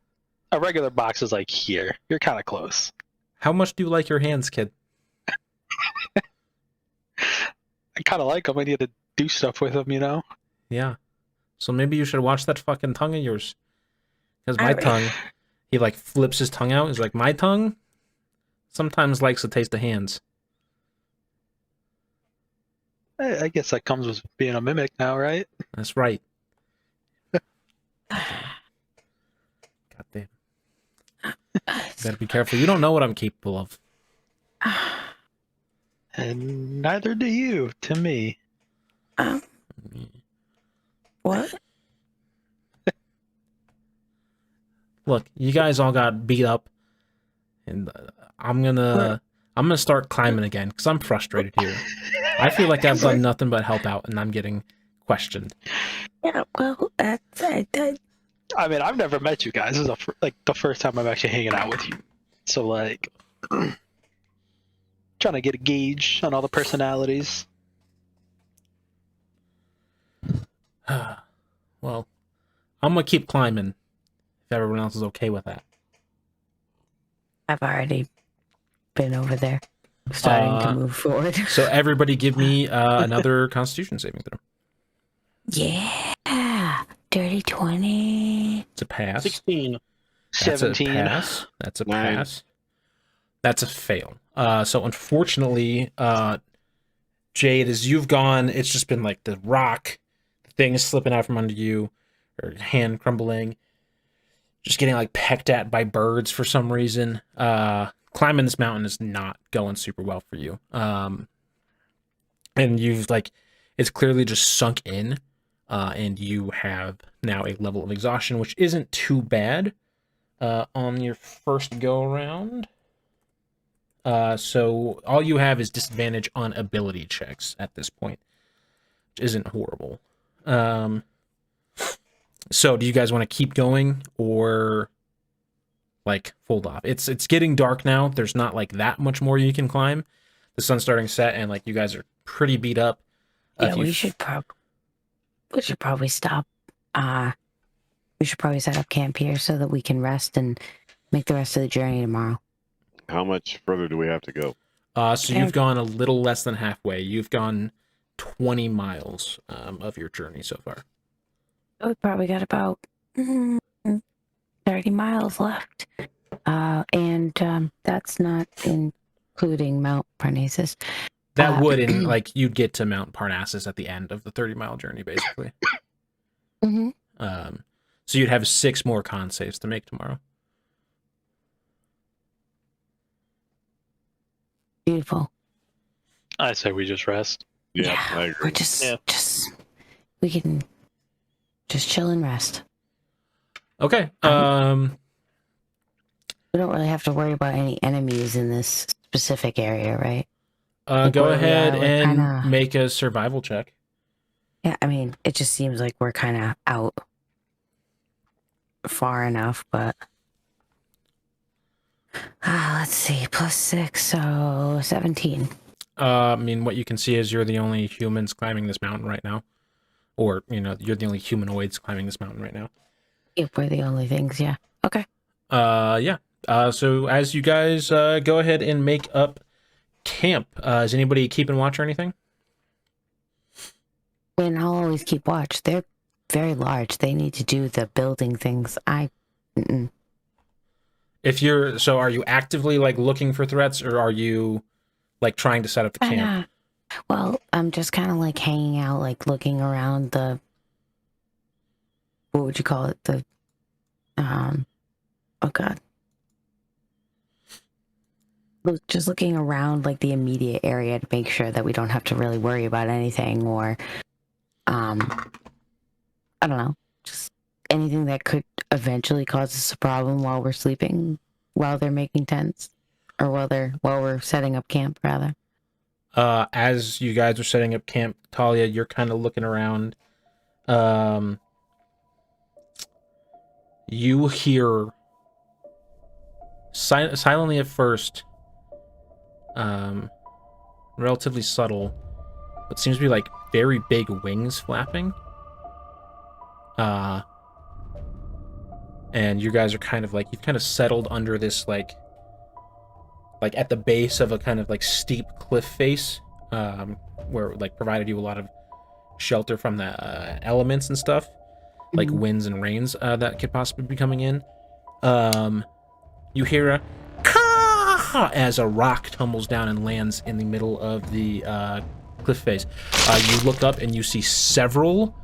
A regular box is like here. You're kind of close. How much do you like your hands, kid? I kind of like them. I need to do stuff with them, you know? Yeah. So maybe you should watch that fucking tongue of yours. Because my tongue, he like flips his tongue out. He's like, my tongue sometimes likes to taste of hands. I guess that comes with being a mimic now, right? That's right. Goddamn. Gotta be careful. You don't know what I'm capable of. And neither do you, to me. What? Look, you guys all got beat up, and I'm gonna start climbing again because I'm frustrated here. I feel like I've done nothing but help out, and I'm getting questioned. Yeah, well, I mean, I've never met you guys. This is like the first time I'm actually hanging out with you. So like, trying to get a gauge on all the personalities. Well, I'm gonna keep climbing if everyone else is okay with that. I've already been over there, starting to move forward. So everybody, give me another Constitution saving throw. Yeah, dirty 20. It's a pass. 16. That's 17. a pass. That's a 9. pass. That's a fail. So unfortunately, Jade, as you've gone, it's just been like the rock thing is slipping out from under you, or hand crumbling, just getting like pecked at by birds for some reason. Climbing this mountain is not going super well for you. And you've like, it's clearly just sunk in, and you have now a level of exhaustion, which isn't too bad on your first go around. So all you have is disadvantage on ability checks at this point, which isn't horrible. So do you guys want to keep going or like fold off? It's getting dark now. There's not like that much more you can climb. The sun's starting to set, and like you guys are pretty beat up. Yeah, we should probably stop. We should probably set up camp here so that we can rest and make the rest of the journey tomorrow. How much further do we have to go? So you've gone a little less than halfway. You've gone 20 miles of your journey so far. We probably got about 30 miles left. And that's not including Mount Parnassus. That would, and like you'd get to Mount Parnassus at the end of the 30-mile journey, basically. Mm-hmm. So you'd have 6 more con saves to make tomorrow. Beautiful. I say we just rest. Yeah, I agree. We're we can just chill and rest. Okay. We don't really have to worry about any enemies in this specific area, right? Like Go where we ahead are, we're and kinda- make a survival check. Yeah, I mean, it just seems like we're kind of out far enough, but let's see, +6, so 17. I mean, what you can see is you're the only humans climbing this mountain right now. Or, you're the only humanoids climbing this mountain right now. If we're the only things, yeah. Okay. Yeah. So as you guys go ahead and make up camp, is anybody keeping watch or anything? And I'll always keep watch. They're very large. They need to do the building things. Mm-mm. Are you actively like looking for threats, or are you like trying to set up the camp? Well, I'm just kind of like hanging out, like looking around the, what would you call it? Oh God. Just looking around like the immediate area to make sure that we don't have to really worry about anything, or, I don't know, just anything that could eventually cause us a problem while we're sleeping, while they're making tents, or while we're setting up camp, rather. As you guys are setting up camp, Talia, you're kind of looking around. You hear silently at first, relatively subtle, what seems to be like very big wings flapping. And you guys are kind of like, you've kind of settled under this like at the base of a kind of like steep cliff face, where like provided you a lot of shelter from the elements and stuff, like winds and rains that could possibly be coming in. You hear a "Caw!" as a rock tumbles down and lands in the middle of the cliff face. You look up and you see several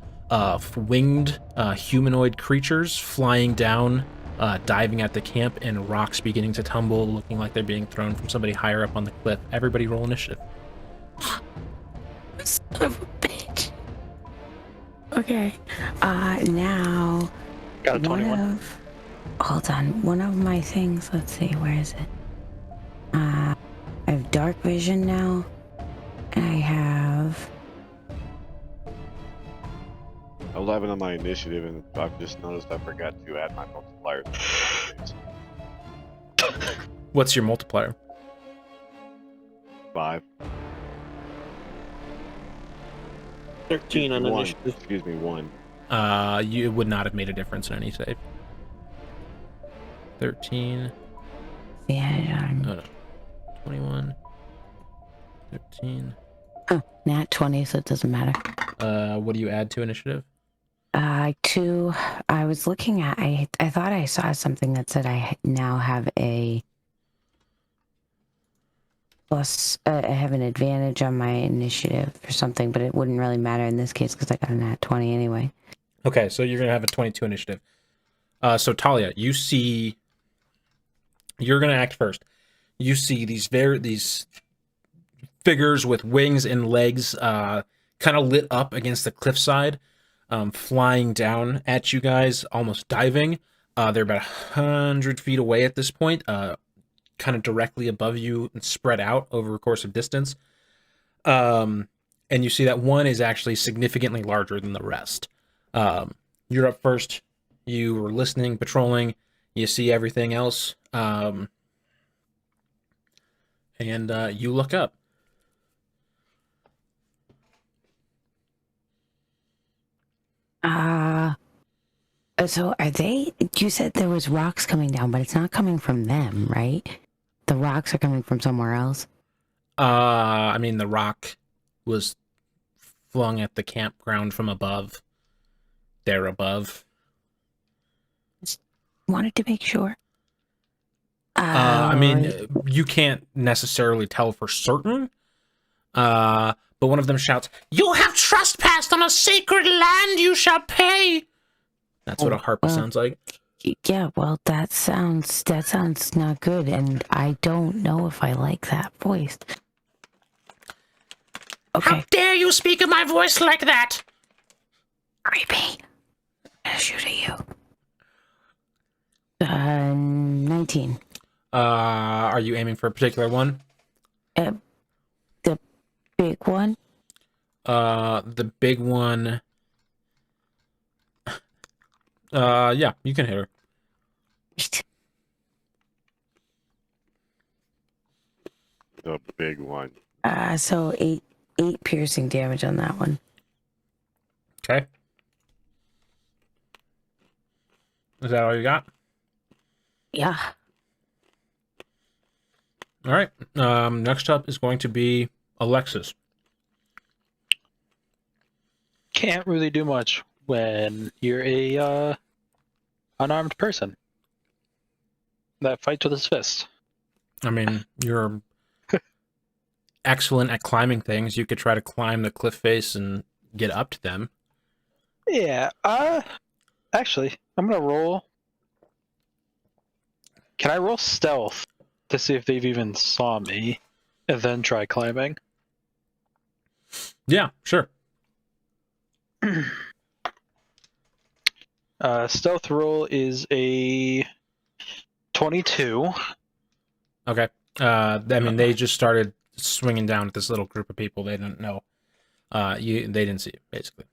winged humanoid creatures flying down, diving at the camp, and rocks beginning to tumble, looking like they're being thrown from somebody higher up on the cliff. Everybody roll initiative. Son of a bitch. Okay. Now. Got a 21. Hold on. One of my things. Let's see. Where is it? I have dark vision now. And I have. 11 on my initiative, and I've just noticed I forgot to add my multiplier. What's your multiplier? 5. 13 on 1. initiative. Excuse me, 1. You would not have made a difference in any save. 13. Yeah. Oh no. 21. 13. Oh, nat 20, so it doesn't matter. What do you add to initiative? 2. I was looking at. I thought I saw something that said I now have a plus. I have an advantage on my initiative or something, but it wouldn't really matter in this case because I got a nat 20 anyway. Okay, so you're gonna have a 22 initiative. So Talia, you see. You're gonna act first. You see these figures with wings and legs, kind of lit up against the cliffside, flying down at you guys, almost diving. They're about 100 feet away at this point, kind of directly above you and spread out over a course of distance. And you see that one is actually significantly larger than the rest. You're up first. You were listening, patrolling. You see everything else. And you look up. So are they? You said there was rocks coming down, but it's not coming from them, right? The rocks are coming from somewhere else. I mean, the rock was flung at the campground from above. They're above. Wanted to make sure. I mean, you can't necessarily tell for certain. But one of them shouts, "You have trespassed on a sacred land, you shall pay!" That's what a harpy sounds like. Yeah, well, that sounds not good, and I don't know if I like that voice. Okay. How dare you speak of my voice like that? Creepy. I'm gonna shoot at you. 19. Are you aiming for a particular one? The big one? The big one. Yeah, you can hit her. The big one. So eight piercing damage on that one. Okay. Is that all you got? Yeah. All right. Next up is going to be Alexos. Can't really do much when you're a unarmed person that fights with his fist. I mean, you're excellent at climbing things. You could try to climb the cliff face and get up to them. Yeah. Actually, I'm gonna roll. Can I roll stealth to see if they've even saw me, and then try climbing? Yeah, sure. Stealth roll is a 22. Okay. I mean, they just started swinging down at this little group of people. They didn't know. They didn't see you, basically.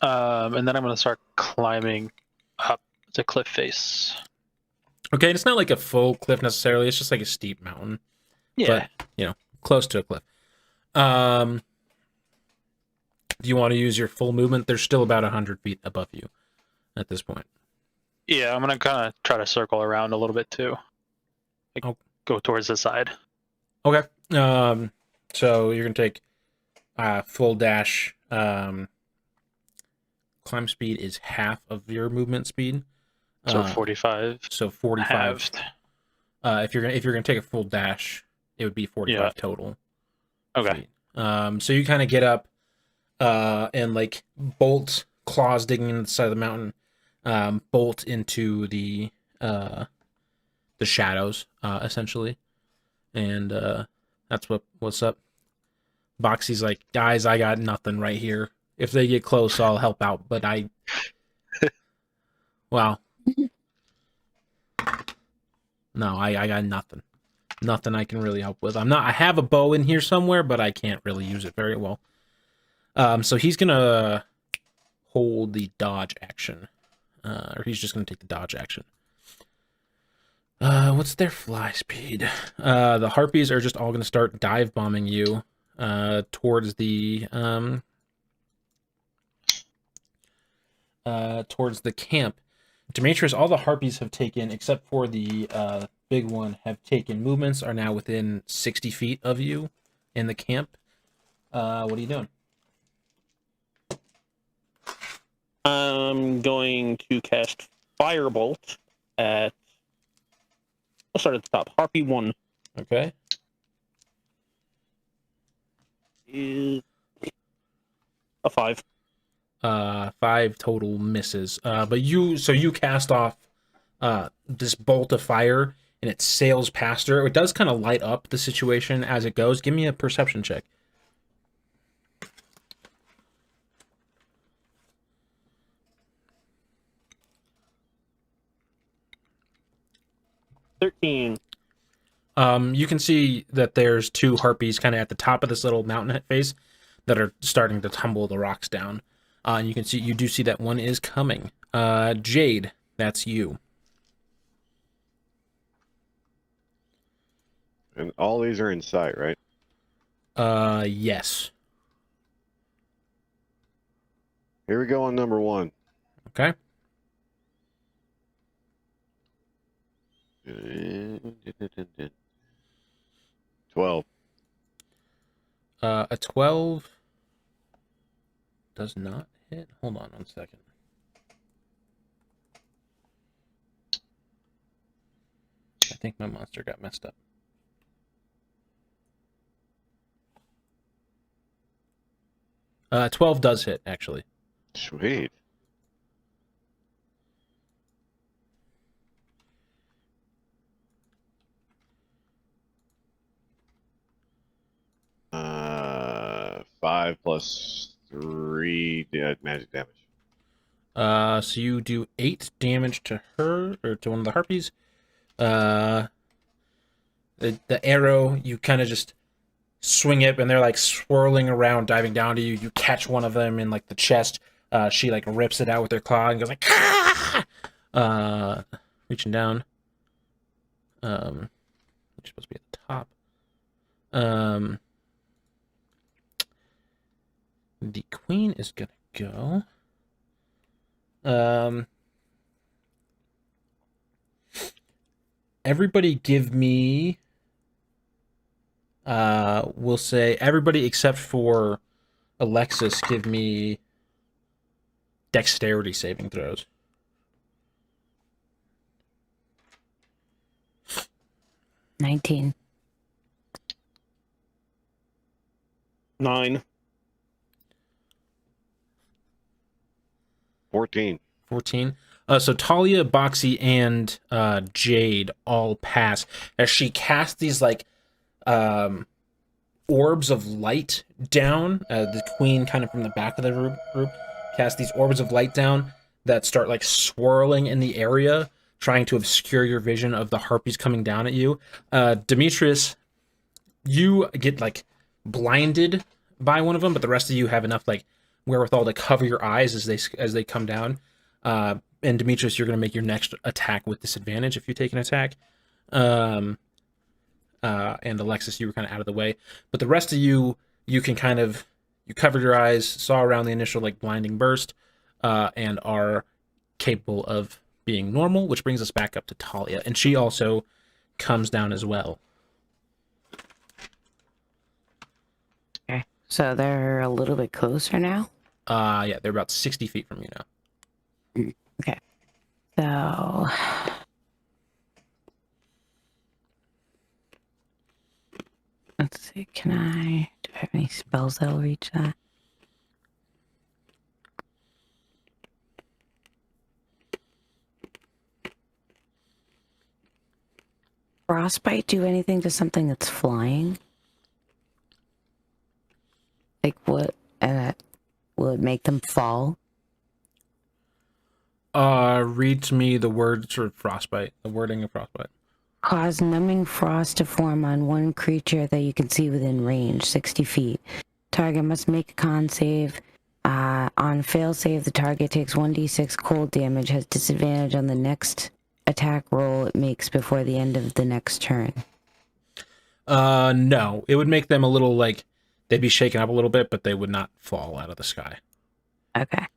And then I'm gonna start climbing up the cliff face. Okay, it's not like a full cliff necessarily. It's just like a steep mountain. Yeah. But, close to a cliff. Do you want to use your full movement? They're still about 100 feet above you at this point. Yeah, I'm gonna kind of try to circle around a little bit too. Go towards the side. Okay. So you're gonna take full dash. Climb speed is half of your movement speed. So 45. So 45. Halved. If you're gonna take a full dash, it would be 45 total. Okay. Feet. So you kind of get up, and like bolt claws digging into the side of the mountain, bolt into the shadows, essentially, and that's what's up. Boxy's like, guys, I got nothing right here. If they get close, I'll help out, but well, no, I got nothing. Nothing I can really help with. I have a bow in here somewhere, but I can't really use it very well. So he's gonna hold the dodge action. Or he's just gonna take the dodge action. What's their fly speed? The Harpies are just all gonna start dive bombing you towards the camp. Demitrius, all the Harpies have taken, except for the big one, have taken movements, are now within 60 feet of you in the camp. What are you doing? I'm going to cast Firebolt at... I'll start at the top. Harpy 1 Okay. is a 5. 5 total misses. But you cast off this bolt of fire, and it sails past her. It does kind of light up the situation as it goes. Give me a perception check. $13. You can see that there's 2 Harpies kind of at the top of this little mountain face that are starting to tumble the rocks down. And you do see that one is coming. Jade, that's you. And all these are in sight, right? Yes. Here we go on number 1. Okay. Uh, 12. A 12 does not hit. Hold on 1 second. I think my monster got messed up. Uh, 12 does hit, actually. Sweet. Uh, 5 plus 3 magic damage. So you do 8 damage to her, or to one of the Harpies. The arrow, you kind of just swing it, and they're like swirling around, diving down to you. You catch one of them in like the chest. She like rips it out with her claw and goes like, ah! Reaching down. It's supposed to be at the top. The queen is gonna go. Everybody give me. We'll say everybody except for Alexos give me dexterity saving throws. 19. 9. 14. 14. So Talia, Boxy, and Jade all pass as she casts these like orbs of light down. The queen, kind of from the back of the group, casts these orbs of light down that start like swirling in the area, trying to obscure your vision of the harpies coming down at you. Demitrius, you get like blinded by one of them, but the rest of you have enough like wherewithal to cover your eyes as they come down. And Demitrius, you're going to make your next attack with disadvantage if you take an attack. And Alexos, you were kind of out of the way. But the rest of you can kind of, you covered your eyes, saw around the initial like blinding burst, and are capable of being normal, which brings us back up to Talia. And she also comes down as well. Okay. So they're a little bit closer now? Yeah, they're about 60 feet from you now. Okay. So... let's see, do I have any spells that'll reach that? Frostbite do anything to something that's flying? Like what? Will it make them fall? Read to me the words for frostbite, the wording of frostbite. Cause numbing frost to form on one creature that you can see within range, 60 feet. Target must make a con save. On fail save, the target takes 1d6 cold damage, has disadvantage on the next attack roll it makes before the end of the next turn. No. It would make them a little like, they'd be shaken up a little bit, but they would not fall out of the sky. Okay.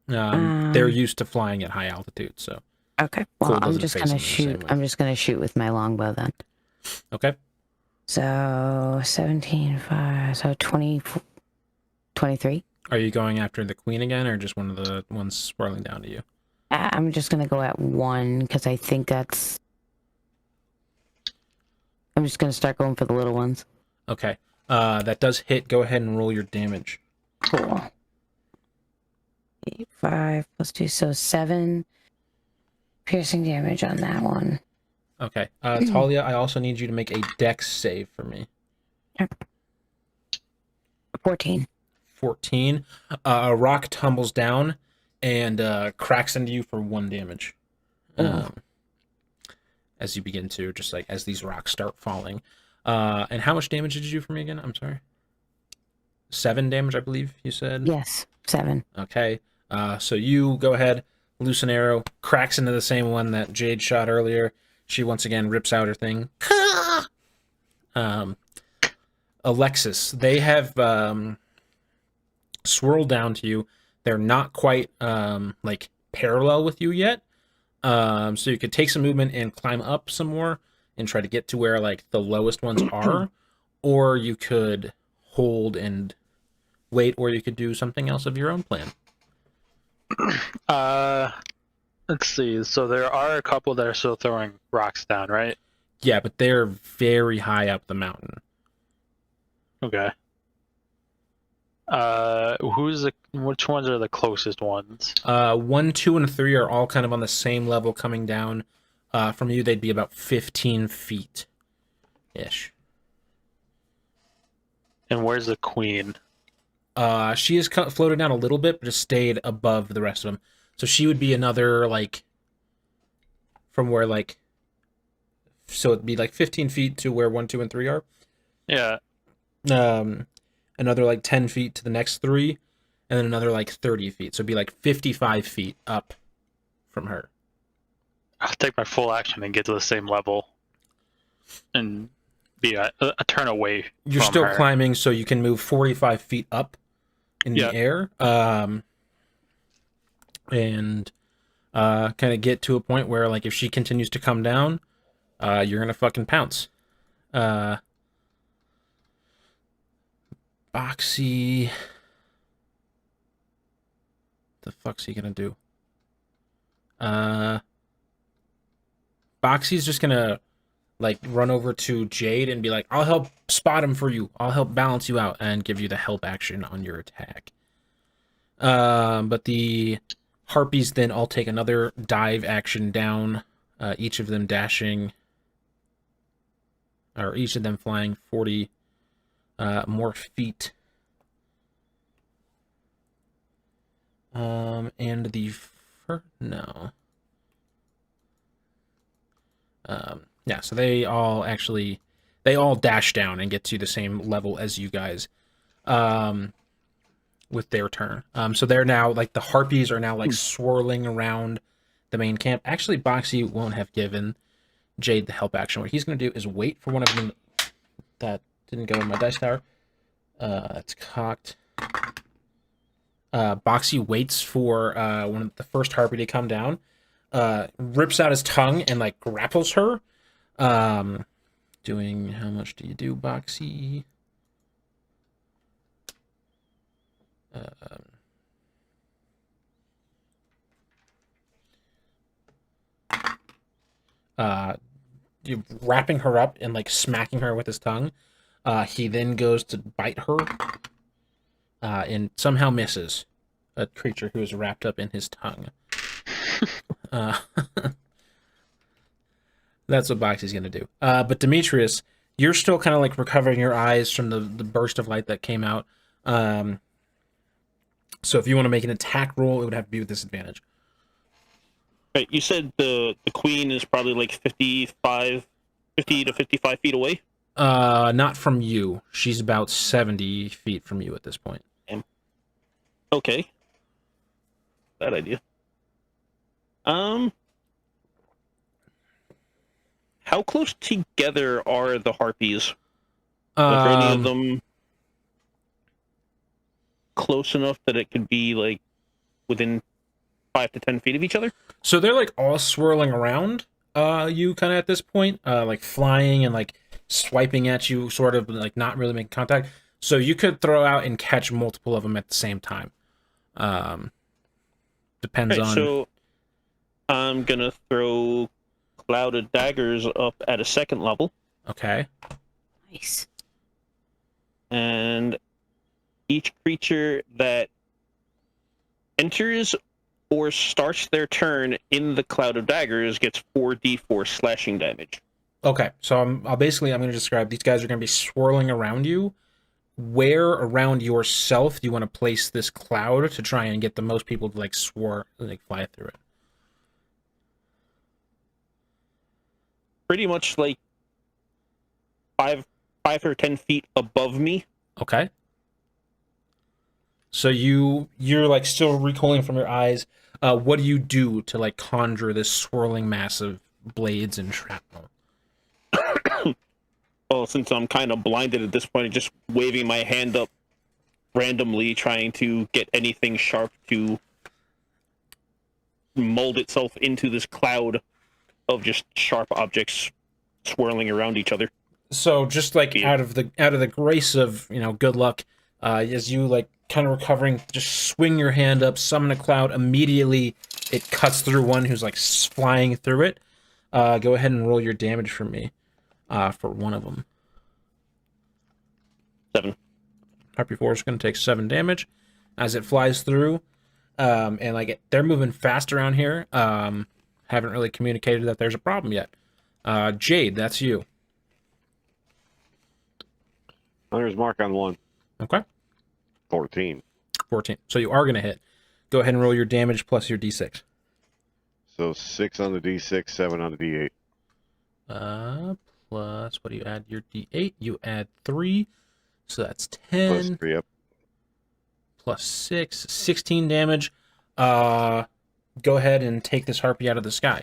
They're used to flying at high altitude, so. Okay. Well, Cold I'm doesn't just face gonna them the same shoot. way. I'm just gonna shoot with my longbow then. Okay. So 17, 5, so 20, 23. Are you going after the queen again, or just one of the ones swirling down to you? I'm just gonna go at 1 because I think that's. I'm just gonna start going for the little ones. Okay. That does hit. Go ahead and roll your damage. Cool. 8, 5 plus 2, so 7 piercing damage on that one. Okay. Talia, I also need you to make a dex save for me. 14. 14. A rock tumbles down and cracks into you for 1 damage. As you begin to, just like as these rocks start falling. And how much damage did you do for me again? I'm sorry. 7 damage, I believe you said? Yes, 7. Okay. So you go ahead, loose an arrow, cracks into the same one that Jade shot earlier. She once again rips out her thing. Alexos, they have swirled down to you. They're not quite like parallel with you yet. So you could take some movement and climb up some more and try to get to where like the lowest ones are, or you could hold and wait, or you could do something else of your own plan. Let's see. So there are a couple that are still throwing rocks down, right? Yeah, but they're very high up the mountain. Okay. Which ones are the closest ones? 1, 2, and 3 are all kind of on the same level coming down. From you, they'd be about 15 feet ish. And where's the queen? She has floated down a little bit, but just stayed above the rest of them. So she would be another, like, from where, like, so it'd be like 15 feet to where 1, 2, and 3 are. Yeah. another like 10 feet to the next 3, and then another like 30 feet. So it'd be like 55 feet up from her. I'll take my full action and get to the same level, and be a turn away. You're from still her. climbing, so you can move 45 feet up in Yeah. the air, and kind of get to a point where, like, if she continues to come down, you're gonna fucking pounce. Boxy, the fuck's he gonna do? Boxy's just gonna like run over to Jade and be like, "I'll help spot him for you. I'll help balance you out," and give you the help action on your attack. But the Harpies then all take another dive action down, each of them dashing, or each of them flying 40 more feet. And the no. Yeah, so they all dash down and get to the same level as you guys. With their turn. So they're now, like, the Harpies are now, like, swirling around the main camp. Actually, Boxy won't have given Jade the help action. What he's going to do is wait for one of them. That didn't go in my dice tower. It's cocked. Boxy waits for one of the first Harpy to come down, rips out his tongue and, like, grapples her. Doing, how much do you do, Boxy? You're wrapping her up and like smacking her with his tongue. He then goes to bite her, and somehow misses a creature who is wrapped up in his tongue. That's what Boxy's gonna do. But Demitrius, you're still kind of like recovering your eyes from the burst of light that came out. So if you want to make an attack roll, it would have to be with disadvantage. Right, you said the queen is probably like 50 to 55 feet away? Not from you. She's about 70 feet from you at this point. Okay. Bad idea. How close together are the Harpies? Are any of them close enough that it could be like within 5 to 10 feet of each other? So they're like all swirling around you kind of at this point, like flying and like swiping at you, sort of like not really making contact. So you could throw out and catch multiple of them at the same time. Depends on. So I'm gonna throw clouded daggers up at a second level. Okay. Nice. And each creature that enters or starts their turn in the cloud of daggers gets 4d4 slashing damage. Okay, so I'm going to describe, these guys are going to be swirling around you. Where around yourself do you want to place this cloud to try and get the most people to like fly through it? Pretty much like 5 or 10 feet above me. Okay. So you're like still recoiling from your eyes. What do you do to like conjure this swirling mass of blades and shrapnel? Well, since I'm kind of blinded at this point, just waving my hand up randomly, trying to get anything sharp to mold itself into this cloud of just sharp objects swirling around each other. So just like out of the grace of, good luck, as you like kind of recovering, just swing your hand up, summon a cloud. Immediately, it cuts through one who's like flying through it. Go ahead and roll your damage for me, for one of them. 7. Harpy 4 is going to take 7 damage as it flies through. And like they're moving fast around here. Haven't really communicated that there's a problem yet. Jade, that's you. Hunter's mark on 1. Okay. 14. 14. So you are going to hit. Go ahead and roll your damage plus your d6. So 6 on the d6, 7 on the d8. Plus, what do you add? Your d8. You add 3. So that's Plus 10 3 up. plus 6, 16 damage. Go ahead and take this harpy out of the sky.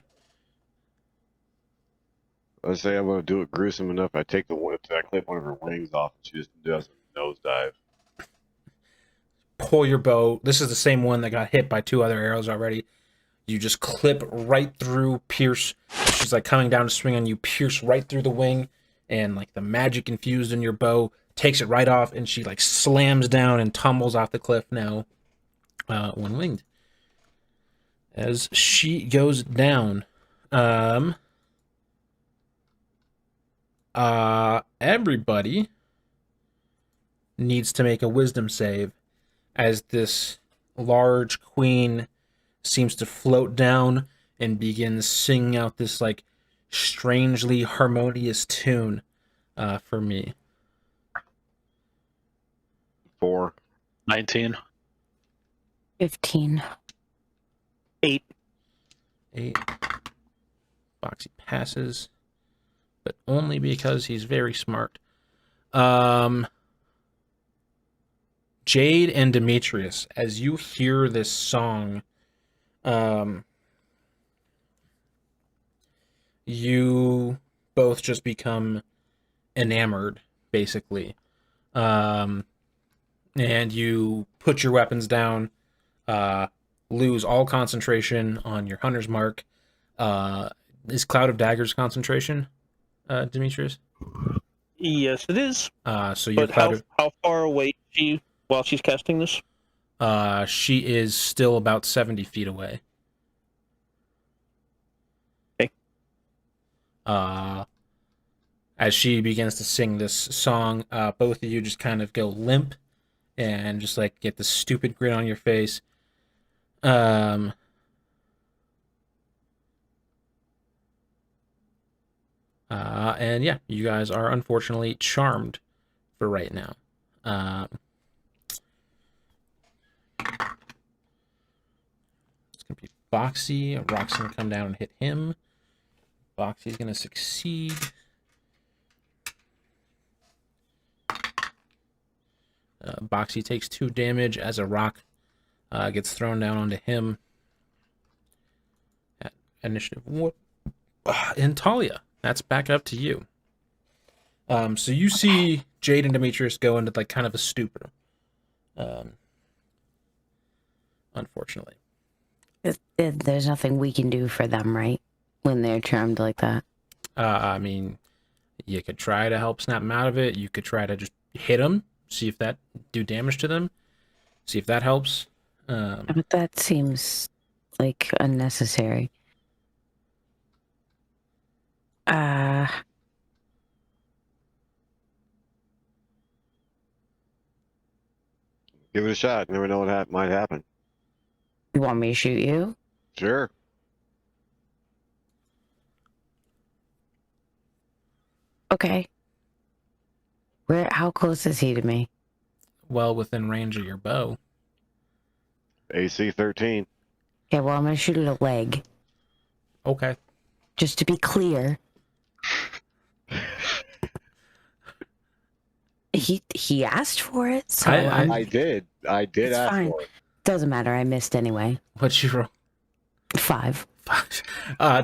Let's say I'm going to do it gruesome enough. I take I clip one of her wings off, and she just does a nosedive. Pull your bow. This is the same one that got hit by 2 other arrows already. You just clip right through, pierce. She's like coming down to swing on you, pierce right through the wing, and like the magic infused in your bow takes it right off, and she like slams down and tumbles off the cliff now, one winged. As she goes down, everybody needs to make a wisdom save as this large queen seems to float down and begins singing out this like strangely harmonious tune for me. 4. 19. 15. 8. 8. Foxy passes, but only because he's very smart. Jade and Demitrius, as you hear this song, you both just become enamored, basically. And you put your weapons down, lose all concentration on your hunter's mark. Is Cloud of Daggers concentration, Demetrius? Yes, it is. So your But Cloud how far away is she while she's casting this? of... she is still about 70 feet away. Okay. As she begins to sing this song, both of you just kind of go limp and just like get the stupid grin on your face. And yeah, you guys are unfortunately charmed for right now. It's gonna be Boxy. Rock's gonna come down and hit him. Boxy's gonna succeed. Boxy takes 2 damage as a rock gets thrown down onto him. At initiative. What? And Talia, that's back up to you. So you see Jade and Demetrius go into like kind of a stupor. Unfortunately. There's nothing we can do for them, right? When they're charmed like that. I mean, you could try to help snap them out of it. You could try to just hit them, see if that do damage to them, see if that helps. But that seems like unnecessary. Give it a shot. Never know what might happen. You want me to shoot you? Sure. Okay. How close is he to me? Well within range of your bow. AC 13. Okay, well, I'm gonna shoot at a leg. Okay. Just to be clear. He asked for it, so I did It's ask fine. for it. Doesn't matter, I missed anyway. What'd you roll? 5.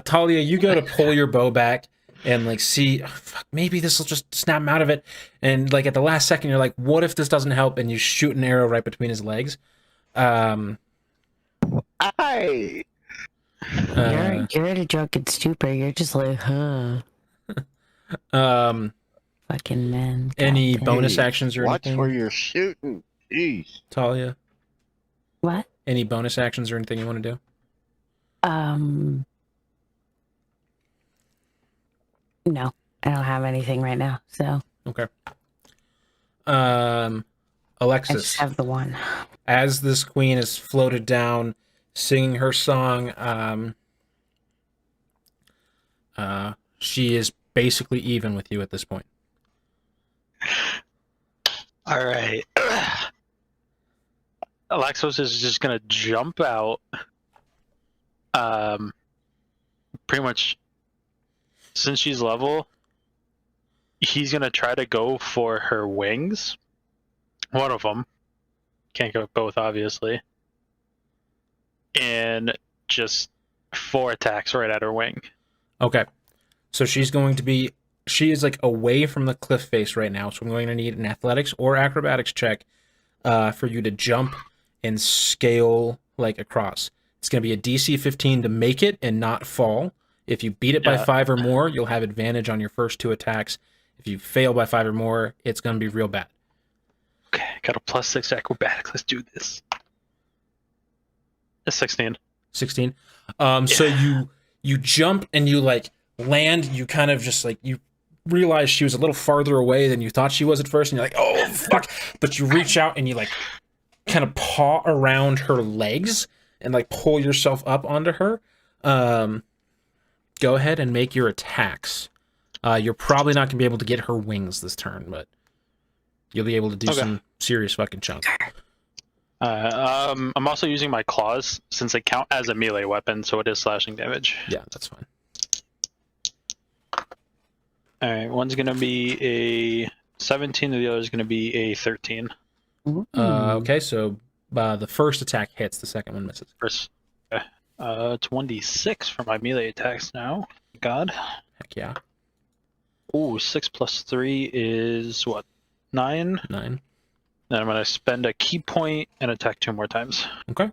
Talia, you go to pull your bow back and like see, fuck, maybe this will just snap him out of it. And like at the last second, you're like, what if this doesn't help? And you shoot an arrow right between his legs. Aye. You're in a drunken stupor. You're just like, huh. Fucking man. Any Goddamn. bonus actions or Watch anything? where you're shooting. Jeez. Talia, What? any bonus actions or anything you want to do? No, I don't have anything right now, so Okay. I Alexis, just have the one. as this queen is floated down, singing her song, she is basically even with you at this point. All right. Alexos is just gonna jump out. Pretty much, since she's level, he's gonna try to go for her wings one of them. Can't go with both, obviously. And just 4 attacks right at her wing. Okay. So she is like away from the cliff face right now, so I'm going to need an athletics or acrobatics check for you to jump and scale like across. It's going to be a DC 15 to make it and not fall. If you beat it by 5 or more, you'll have advantage on your first 2 attacks. If you fail by 5 or more, it's going to be real bad. Okay, got a +6 acrobatics. Let's do this. A 16. 16. So you jump and you like land. You kind of just like you realize she was a little farther away than you thought she was at first, and you're like, oh fuck! But you reach out and you like kind of paw around her legs and like pull yourself up onto her. Go ahead and make your attacks. You're probably not gonna be able to get her wings this turn, but you'll be able to do some serious fucking chunk. I'm also using my claws since they count as a melee weapon, so it is slashing damage. Yeah, that's fine. Alright, one's gonna be a 17, and the other is gonna be a 13. Okay, so the first attack hits, the second one misses. First, it's 1d6 for my melee attacks now. God. Heck yeah. Ooh, 6 plus 3 is what? 9? 9. Then I'm gonna spend a key point and attack 2 more times. Okay.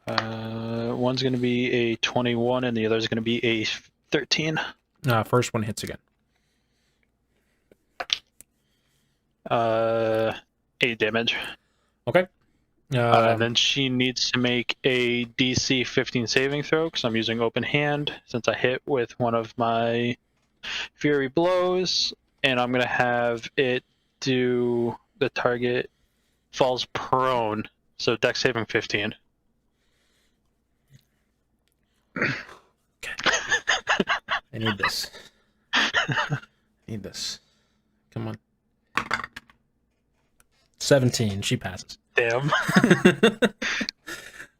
One's gonna be a 21, and the other's gonna be a 13. First one hits again. 8 damage. Okay. And then she needs to make a DC 15 saving throw because I'm using open hand since I hit with one of my fury blows, and I'm gonna have it do the target falls prone, so dex saving 15. Okay. I need this. I need this. Come on. 17. She passes. Damn.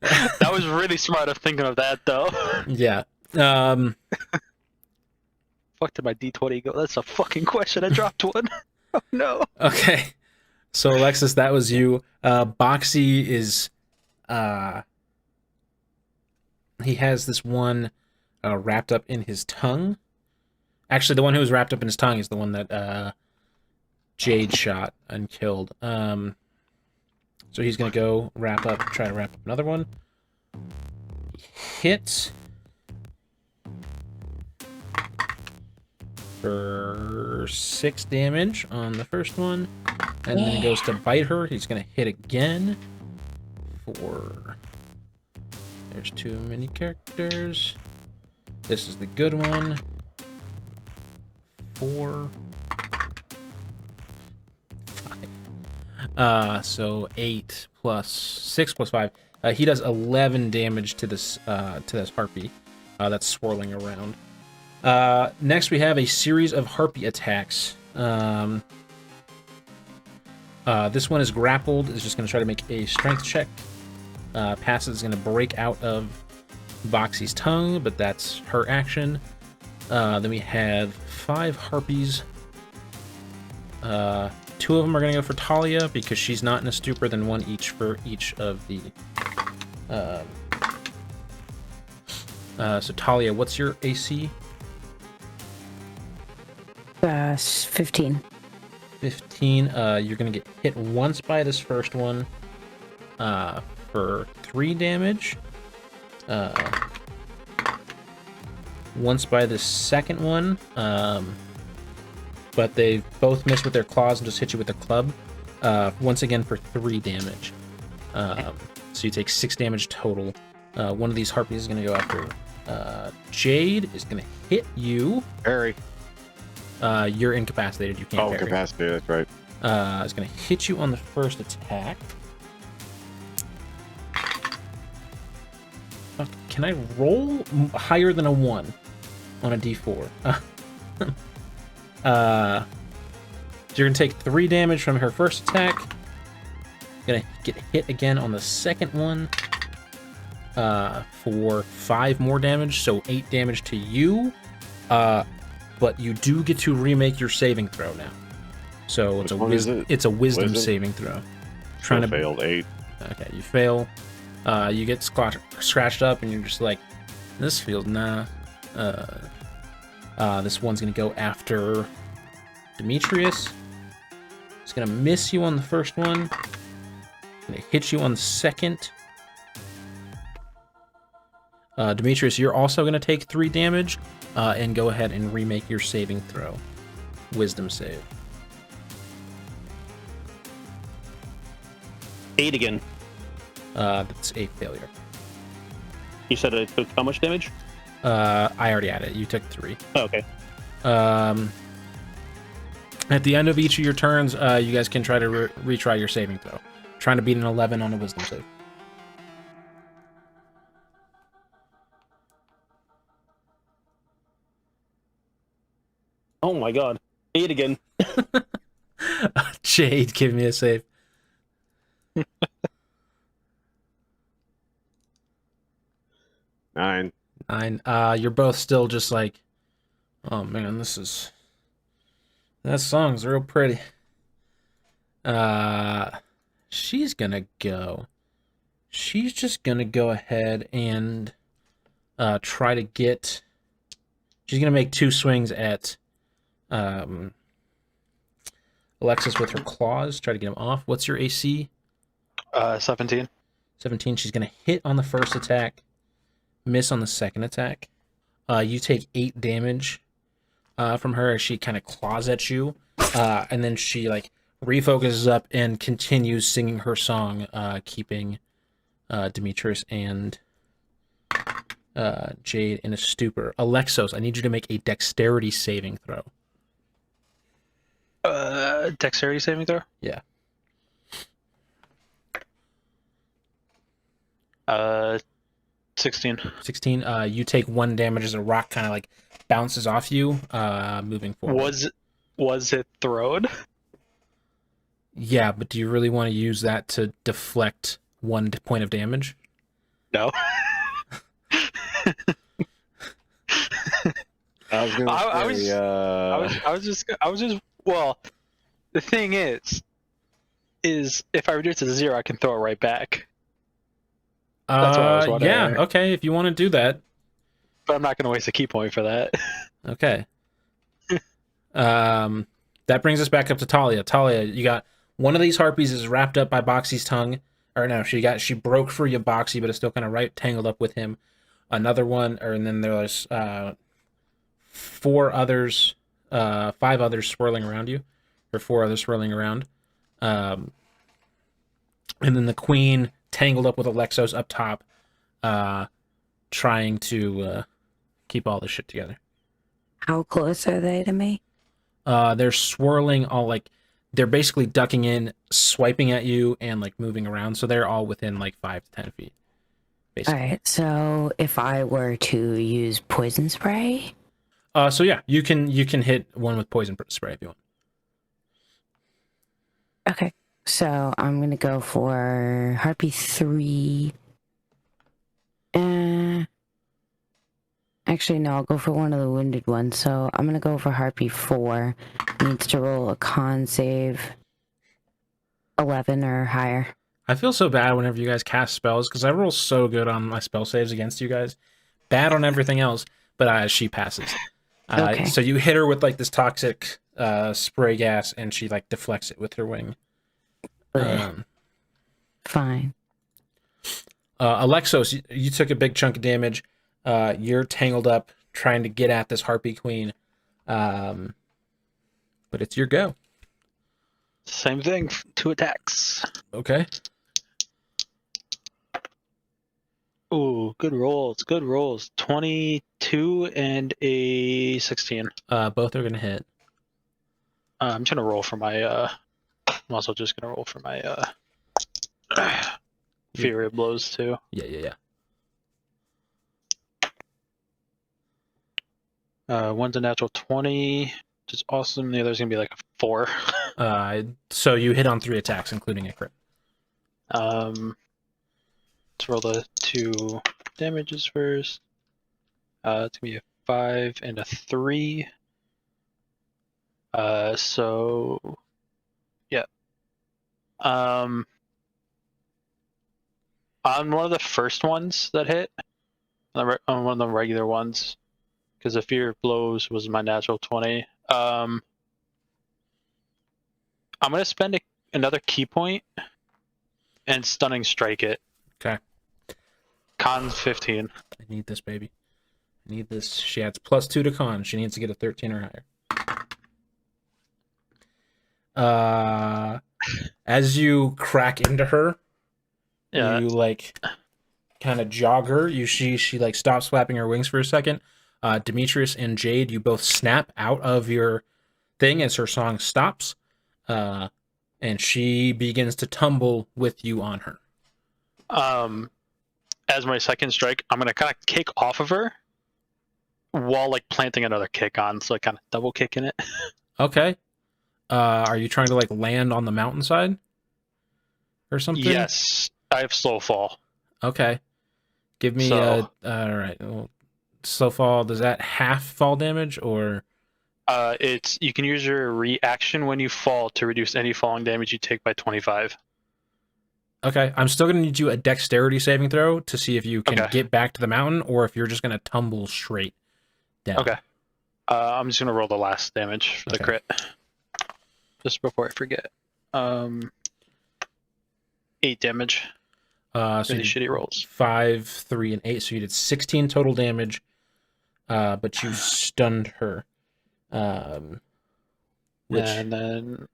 That was really smart of thinking of that, though. Yeah. Fuck, did my D20 go? That's a fucking question. I dropped one. Oh, no. Okay. So, Alexis, that was you. Boxy is... he has this one wrapped up in his tongue. Actually, the one who was wrapped up in his tongue is the one that Jade shot and killed. So he's going to go try to wrap up another one. Hit for 6 damage on the first one. And then he goes to bite her. He's going to hit again for... There's too many characters. This is the good one. 4... So 8 plus 6 plus 5. He does 11 damage to this Harpy that's swirling around. Next, we have a series of Harpy attacks. This one is grappled. Is just going to try to make a strength check. Passes is going to break out of Boxy's tongue, but that's her action. Then we have 5 Harpies. 2 of them are going to go for Talia because she's not in a stupor, then 1 each for each of the... so Talia, what's your AC? 15. 15. You're going to get hit once by this first one for 3 damage. Once by the second one. But they both miss with their claws and just hit you with a club. Once again for 3 damage. So you take 6 damage total. One of these Harpies is going to go after Jade. Is going to hit you. Parry. You're incapacitated. You can't parry. Incapacitated, that's right. It's going to hit you on the first attack. Can I roll higher than a 1 on a d4? So you're going to take 3 damage from her first attack. Going to get hit again on the second one for 5 more damage, so 8 damage to you. But you do get to remake your saving throw now. So it's Which one is it? it's a wisdom Wisdom? saving throw. Still failed 8. Okay, you fail. You get scratched up, and you're just like, this feels nah. This one's gonna go after Demitrius. It's gonna miss you on the first one. Gonna hit you on the second. Demetrius, you're also going to take 3 damage, and go ahead and remake your saving throw. Wisdom save. 8 again. That's a failure. You said I took how much damage? I already had it. You took 3. Oh, okay. At the end of each of your turns, you guys can try to retry your saving throw. Trying to beat an 11 on a wisdom save. Oh my god. 8 again. Jade, give me a save. 9. 9. You're both still just like, oh man, that song's real pretty. She's just gonna go ahead and try to get. She's gonna make 2 swings at Alexos with her claws. Try to get him off. What's your AC? 17. 17. She's gonna hit on the first attack, miss on the second attack. You take 8 damage from her as she kind of claws at you, and then she like refocuses up and continues singing her song, keeping Demitrius and Jade in a stupor. Alexos, I need you to make a dexterity saving throw. Dexterity saving throw? Yeah. 16. 16. You take 1 damage as a rock kind of like bounces off you, moving forward. Was it thrown? Yeah, but do you really want to use that to deflect 1 point of damage? No. I was gonna say, I was just well, the thing is if I reduce it to 0, I can throw it right back. That's what I was wondering. Yeah, okay, if you want to do that. But I'm not going to waste a key point for that. Okay. That brings us back up to Talia. Talia, you got one of these harpies is wrapped up by Boxy's tongue. Or no, she broke free of Boxy, but is still kind of tangled up with him. Another one, and then there's 5 others swirling around you, or 4 others swirling around. And then the queen tangled up with Alexos up top, trying to keep all this shit together. How close are they to me? They're swirling all like they're basically ducking in, swiping at you, and like moving around. So they're all within like 5 to 10 feet. Basically. All right. So if I were to use poison spray, So yeah, you can hit one with poison spray if you want. okay. So I'm gonna go for Harpy 3. Actually, no, I'll go for one of the wounded ones. So I'm gonna go for Harpy 4. Needs to roll a con save 11 or higher. I feel so bad whenever you guys cast spells because I roll so good on my spell saves against you guys. Bad on everything else, but she passes. Okay. So you hit her with like this toxic spray gas, and she like deflects it with her wing. Fine. Alexos, you took a big chunk of damage. You're tangled up trying to get at this Harpy Queen. But it's your go. Same thing, 2 attacks. Okay. Ooh, good rolls, good rolls. 22 and a 16. Both are gonna hit. I'm just gonna roll for my I'm also just gonna roll for my Fury of Blows too. Yeah. One's a natural 20, which is awesome. The other's gonna be like a 4. So you hit on 3 attacks, including a crit. Let's roll the 2 damages first. It's gonna be a 5 and a 3. So On one of the first ones that hit, on one of the regular ones, because the fear of blows was my natural 20. I'm gonna spend another key point and stunning strike it. Okay. Con 15. I need this, baby. I need this. She adds +2 to con. She needs to get a 13 or higher. As you crack into her, Yeah. you like kind of jog her. She like stops flapping her wings for a second. Demetrius and Jade, you both snap out of your thing as her song stops, and she begins to tumble with you on her. As my second strike, I'm gonna kind of kick off of her while like planting another kick on, so I kind of double kick in it. Okay. Are you trying to like land on the mountainside or something? Yes, I have slow fall. Okay. Give me So- all right. Well, slow fall. Does that half fall damage or? It's you can use your reaction when you fall to reduce any falling damage you take by 25. Okay, I'm still gonna need you a dexterity saving throw to see if you can Okay. get back to the mountain or if you're just gonna tumble straight down. Okay. I'm just gonna roll the last damage for the Okay. crit, just before I forget. 8 damage. So Really you shitty rolls. 5, 3, and 8. So you did 16 total damage, but you stunned her. Which And then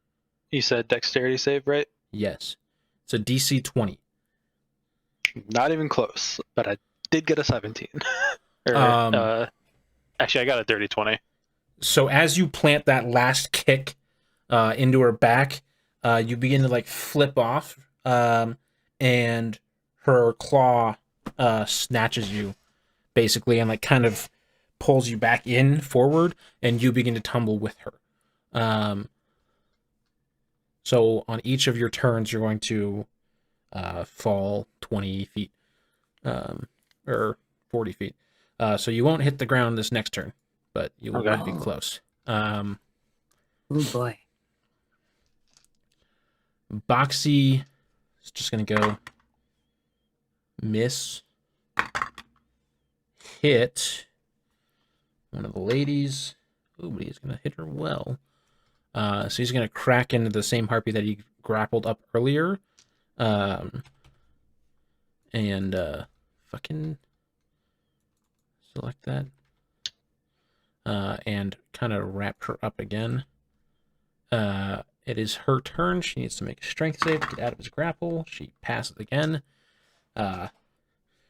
you said dexterity save, right? yes, it's a DC 20. Not even close, but I did get a 17. Actually, I got a dirty 20. So as you plant that last kick into her back, you begin to like flip off, and her claw snatches you basically and like kind of pulls you back in forward, and you begin to tumble with her. So on each of your turns, you're going to fall 20 feet or 40 feet. So you won't hit the ground this next turn, but you will Okay. be close. Oh boy. Boxy is just going to go miss, hit one of the ladies. Ooh, but he's going to hit her well. So he's going to crack into the same harpy that he grappled up earlier. And fucking select that. And kind of wrap her up again. It is her turn. She needs to make a strength save to get out of his grapple. She passes again.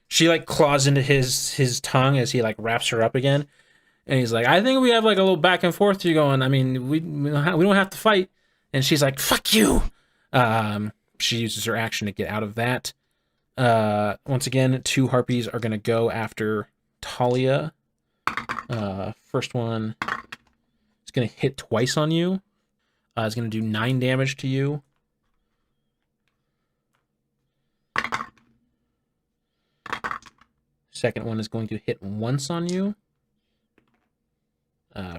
She like claws into his tongue as he like wraps her up again. And he's like, I think we have like a little back and forth you going. I mean, we don't have to fight. And she's like, fuck you. She uses her action to get out of that. Once again, 2 harpies are going to go after Talia. First one is going to hit twice on you. It's going to do 9 damage to you. Second one is going to hit once on you.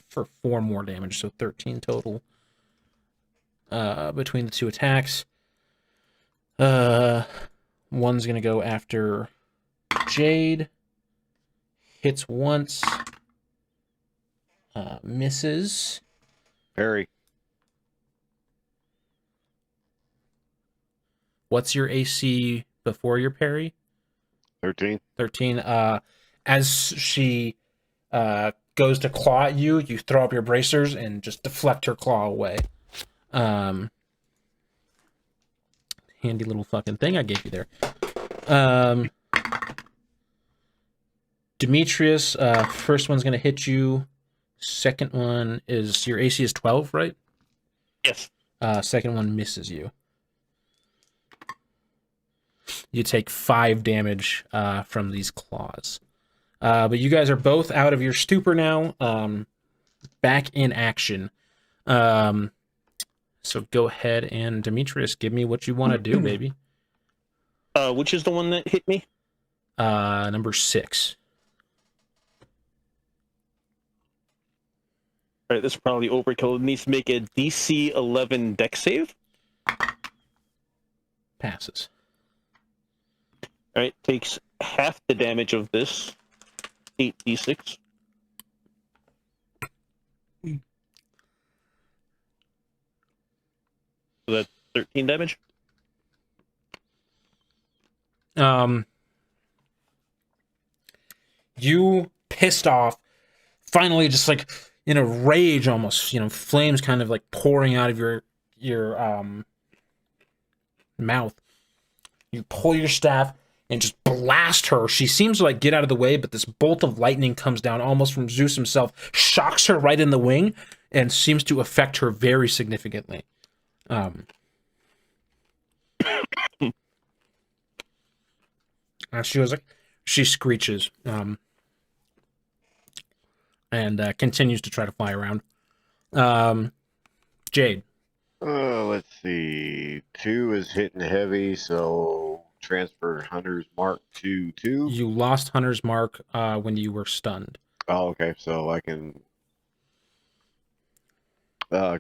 For 4 more damage, so 13 total. Between the 2 attacks. One's going to go after Jade. Hits once. Misses. Parry. What's your AC before your parry? 13. 13. As she goes to claw at you, you throw up your bracers and just deflect her claw away. Handy little fucking thing I gave you there. Demetrius, first one's going to hit you. Second one is, your AC is 12, right? Yes. Second one misses you. You take 5 damage from these claws. But you guys are both out of your stupor now, back in action. So go ahead and, Demetrius, give me what you want to do, baby. Which is the one that hit me? Number 6. All right, this is probably overkill. It needs to make a DC 11 dex save. passes. All right, takes half the damage of this, 8d6. So that's 13 damage. You pissed off, finally, just like in a rage, almost, flames kind of like pouring out of your mouth. You pull your staff and just blast her. She seems to like get out of the way, but this bolt of lightning comes down almost from Zeus himself, shocks her right in the wing, and seems to affect her very significantly. She screeches, and continues to try to fly around. Jade. Let's see. 2 is hitting heavy, so transfer Hunter's Mark to 2. You lost Hunter's Mark when you were stunned. Oh, okay. So I can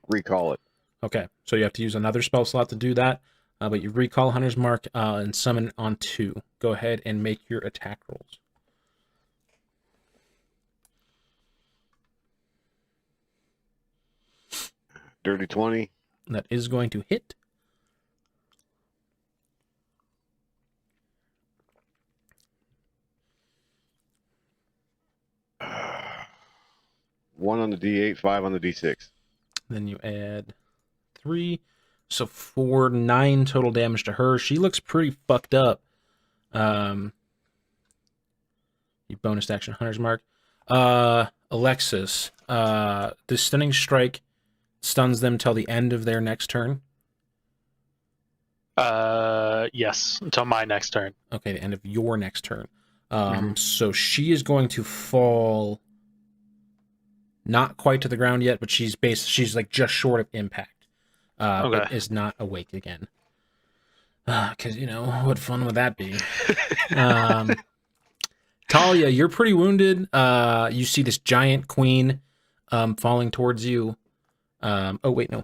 recall it. Okay, so you have to use another spell slot to do that, but you recall Hunter's Mark and summon on 2. Go ahead and make your attack rolls. Dirty 20. That is going to hit. One on the D8, 5 on the D6. Then you add 3. So 4, 9 total damage to her. She looks pretty fucked up. You bonus action Hunter's Mark. Alexos. The stunning strike stuns them till the end of their next turn. Yes, until my next turn. Okay, the end of your next turn. So she is going to fall not quite to the ground yet, but she's like just short of impact. But is not awake again. Because, what fun would that be? Talia, you're pretty wounded. You see this giant queen falling towards you. Oh, wait, no.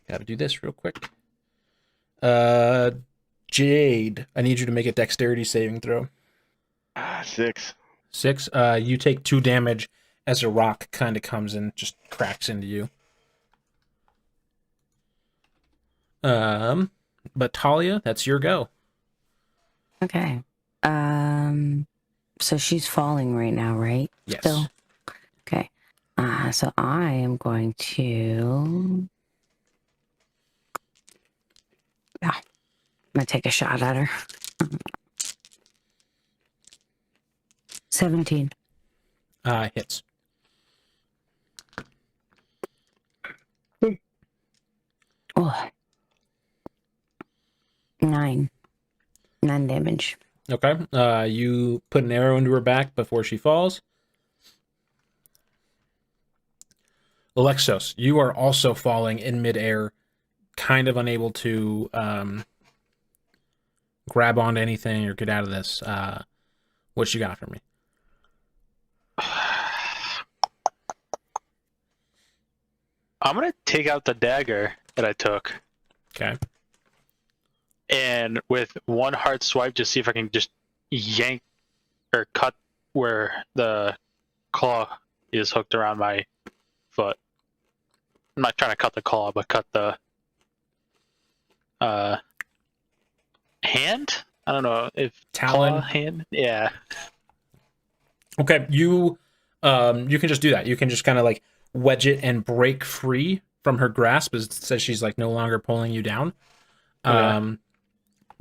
Gotta do this real quick. Jade, I need you to make a dexterity saving throw. 6. 6. You take 2 damage as a rock kind of comes and just cracks into you. But Talia, that's your go. Okay. So she's falling right now, right? Yes. Still? Okay. So I am going to... Yeah. I'm going to take a shot at her. 17. Hits. Oh. 9 damage. Okay. You put an arrow into her back before she falls. Alexos, you are also falling in midair, kind of unable to grab onto anything or get out of this. What you got for me? I'm gonna take out the dagger that I took, Okay. and with one hard swipe, just see if I can just yank or cut where the claw is hooked around my foot. I'm not trying to cut the claw, but cut the hand. I don't know if Talon? claw, hand. Yeah. Okay, you can just do that. You can just kind of like wedge it and break free from her grasp as it says she's like no longer pulling you down. Okay.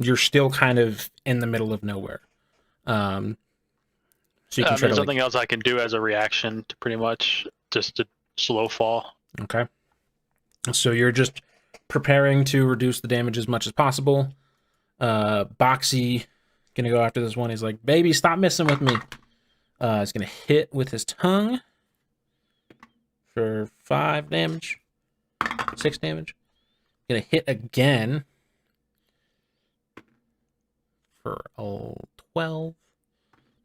You're still kind of in the middle of nowhere. So you can try There's to nothing else I can do as a reaction to pretty much just to slow fall. Okay. So you're just preparing to reduce the damage as much as possible. Boxy gonna go after this one. He's like, baby, stop messing with me. He's gonna hit with his tongue for 5 damage. 6 damage. Gonna hit again for 12.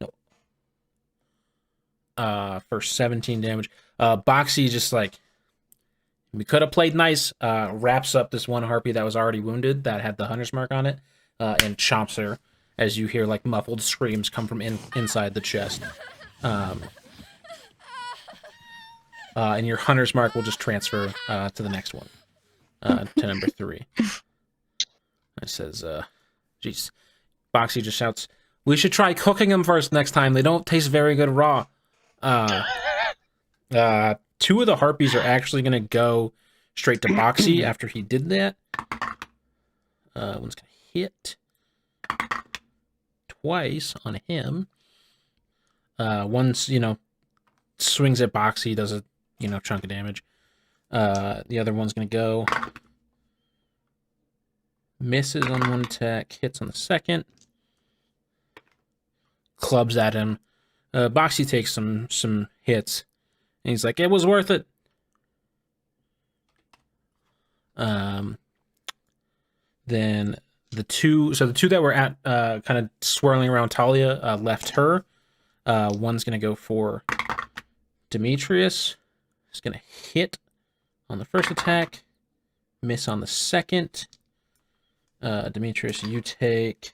No. For 17 damage. Boxy just like, we could have played nice. Wraps up this one harpy that was already wounded, that had the hunter's mark on it, and chomps her as you hear like muffled screams come from inside the chest. And your hunter's mark will just transfer to the next one, to number 3. It says, geez, Boxy just shouts, "We should try cooking them first next time. They don't taste very good raw." 2 of the harpies are actually going to go straight to Boxy after he did that. One's going to hit twice on him. One's, swings at Boxy, does a, chunk of damage. The other one's going to go, misses on one attack, hits on the second, clubs at him. Boxy takes some hits, and he's like, "It was worth it." Then the two that were at kind of swirling around Talia left her. One's gonna go for Demitrius. He's gonna hit on the first attack, miss on the second. Demitrius, you take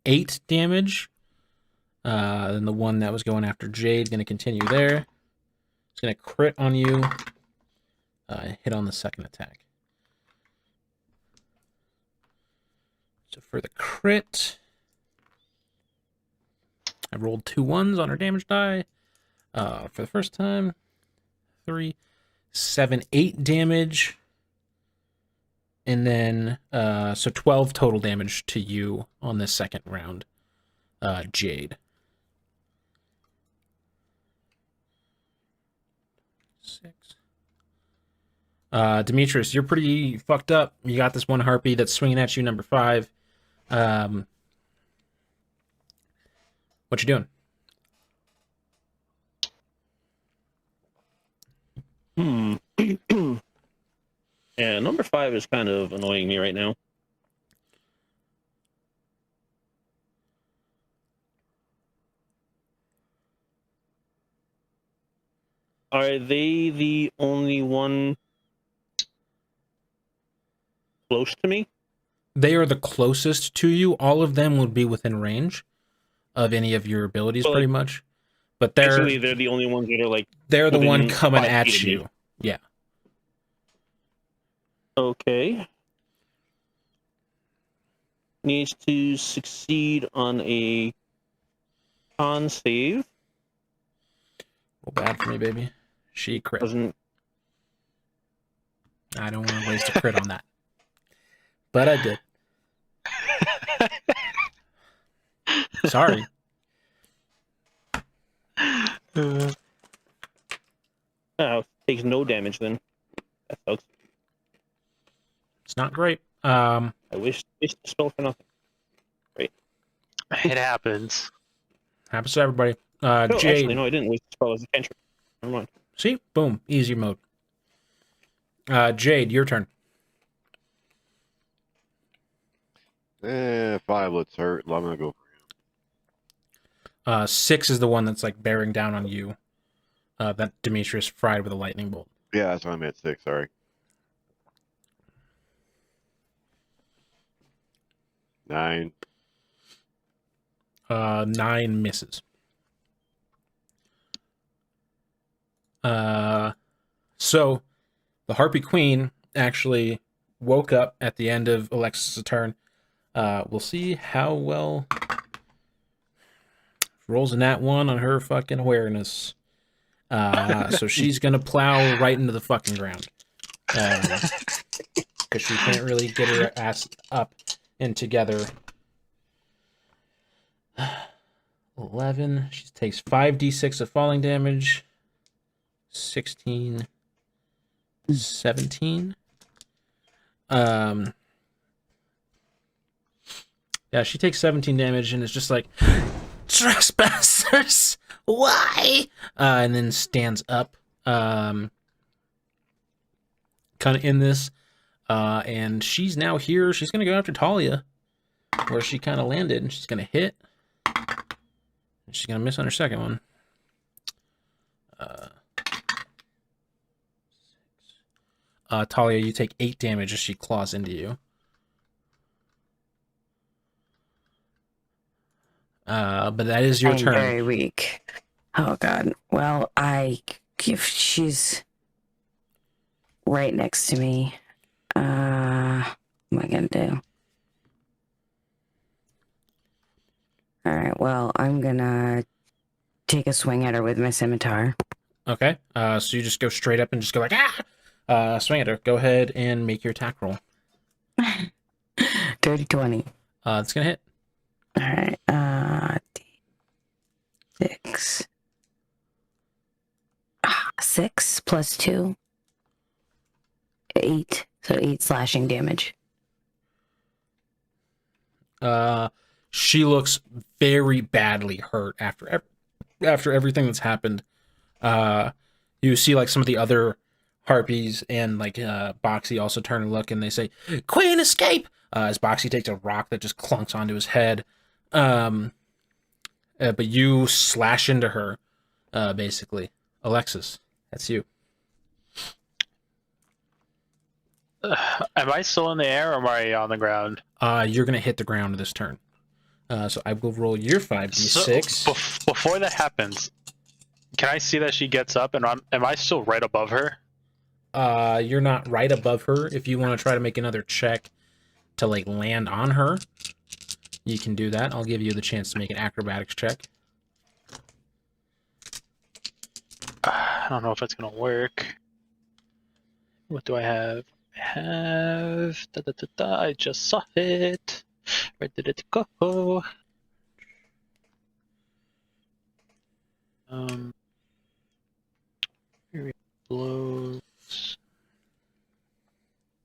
8 damage. Then the one that was going after Jade going to continue there. It's going to crit on you. Hit on the second attack. So for the crit, I rolled 2 1s on her damage die. For the first time, 3, 7, 8 damage. And then, so 12 total damage to you on this second round, Jade. 6. Demetrius, you're pretty fucked up. You got this one harpy that's swinging at you, number 5. What you doing? Yeah, number 5 is kind of annoying me right now. Are they the only one close to me? They are the closest to you. All of them would be within range of any of your abilities, So, pretty much. But they're the only ones that are like. the one within coming 5 at feet of me. you. Yeah. Okay. Needs to succeed on a con save. Well, bad for me, baby. She crit. Doesn't. I don't want to waste a crit on that. But I did. Sorry. Oh, takes no damage then. That sucks. It's not great. I wish the spell for nothing. It happens. Happens to everybody. No, Jade. actually, no, I didn't waste the spell as a cantrip. Never mind. See? Boom. Easy mode. Jade, your turn. 5 looks hurt. I'm gonna go for 6 is the one that's like bearing down on you. That Demetrius fried with a lightning bolt. Yeah, that's why I'm at 6. Sorry. 9. 9 misses. So the Harpy Queen actually woke up at the end of Alexos' turn. We'll see how well rolls in that one on her fucking awareness. So she's gonna plow right into the fucking ground. Because she can't really get her ass up and together. 11. She takes 5d6 of falling damage. 16. 17. Yeah, she takes 17 damage and is just like, trespassers, why? And then stands up, kind of in this, and she's now here. She's gonna go after Talia, where she kind of landed, and she's gonna hit. And she's gonna miss on her second one. Talia, you take 8 damage as she claws into you. But that is your I'm turn. very weak. Oh god. Well, if she's right next to me, what am I gonna do? All right. Well, I'm gonna take a swing at her with my scimitar. Okay. So you just go straight up and just go like, ah! Swing at her. Go ahead and make your attack roll. Dirty 20. It's gonna hit. All right. D6. 6 plus 2. 8. So 8 slashing damage. She looks very badly hurt after everything that's happened. You see like some of the other harpies and like Boxy also turn and look, and they say, "Queen, escape!" As Boxy takes a rock that just clunks onto his head. But you slash into her, basically. Alexos, that's you. Am I still in the air or am I on the ground? You're gonna hit the ground this turn. So I will roll your 5d6. So, before that happens, can I see that she gets up and am I still right above her? You're not right above her. If you want to try to make another check to like land on her, you can do that. I'll give you the chance to make an acrobatics check. I don't know if it's gonna work. What do I have? I just saw it. Where did it go? Here it blows.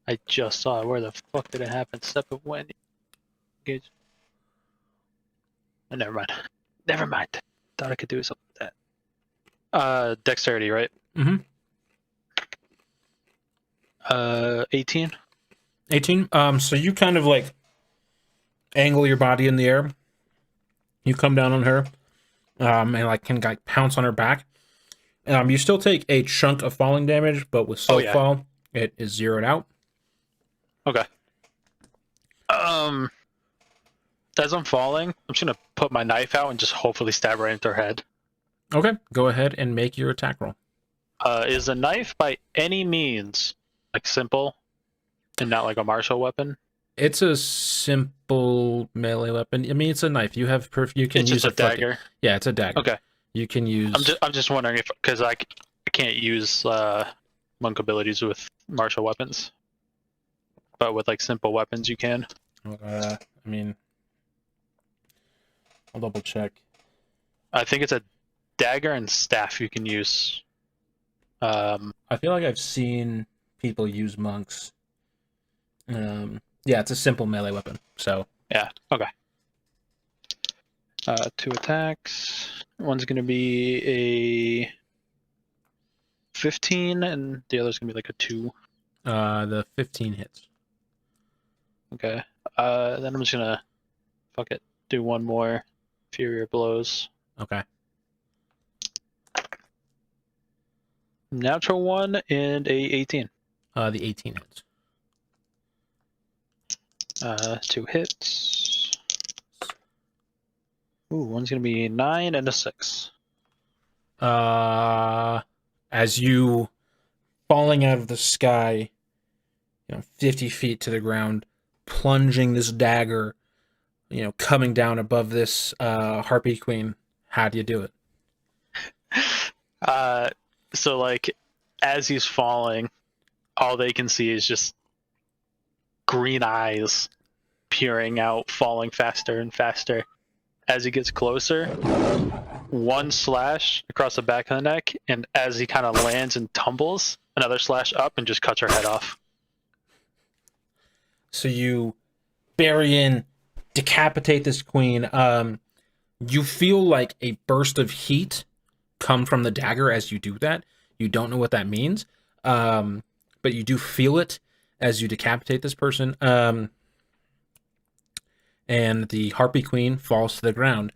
I just saw it. Where the fuck did it happen? Step of when? Engage. Oh, never mind. Never mind. Thought I could do something with that. Dexterity, right? Mm-hmm. 18. 18. So you kind of like angle your body in the air. You come down on her, and like can like pounce on her back. You still take a chunk of falling damage, but with self fall, it is zeroed out. Okay. As I'm falling, I'm just gonna put my knife out and just hopefully stab right into her head. Okay, go ahead and make your attack roll. Is a knife by any means like simple and not like a martial weapon? It's a simple melee weapon. I mean, it's a knife. You have you can It's use just a dagger. Yeah, it's a dagger. Okay. You can use. I'm just wondering if because I can't use monk abilities with martial weapons, but with like simple weapons you can. I mean, I'll double check. I think it's a dagger and staff you can use. I feel like I've seen people use monks. Yeah, it's a simple melee weapon. So yeah, okay. 2 attacks. One's gonna be a 15, and the other's gonna be like a 2. The 15 hits. Okay. Then I'm just gonna do one more inferior blows. Okay. Natural 1 and a 18. The 18 hits. 2 hits. Ooh, one's gonna be 9 and a 6. As you falling out of the sky, 50 feet to the ground, plunging this dagger, coming down above this Harpy Queen. How do you do it? So like, as he's falling, all they can see is just green eyes peering out, falling faster and faster. As he gets closer, one slash across the back of the neck, and as he kind of lands and tumbles, another slash up and just cuts her head off. So you bury in, decapitate this queen. You feel like a burst of heat come from the dagger as you do that. You don't know what that means, but you do feel it as you decapitate this person. And the Harpy Queen falls to the ground.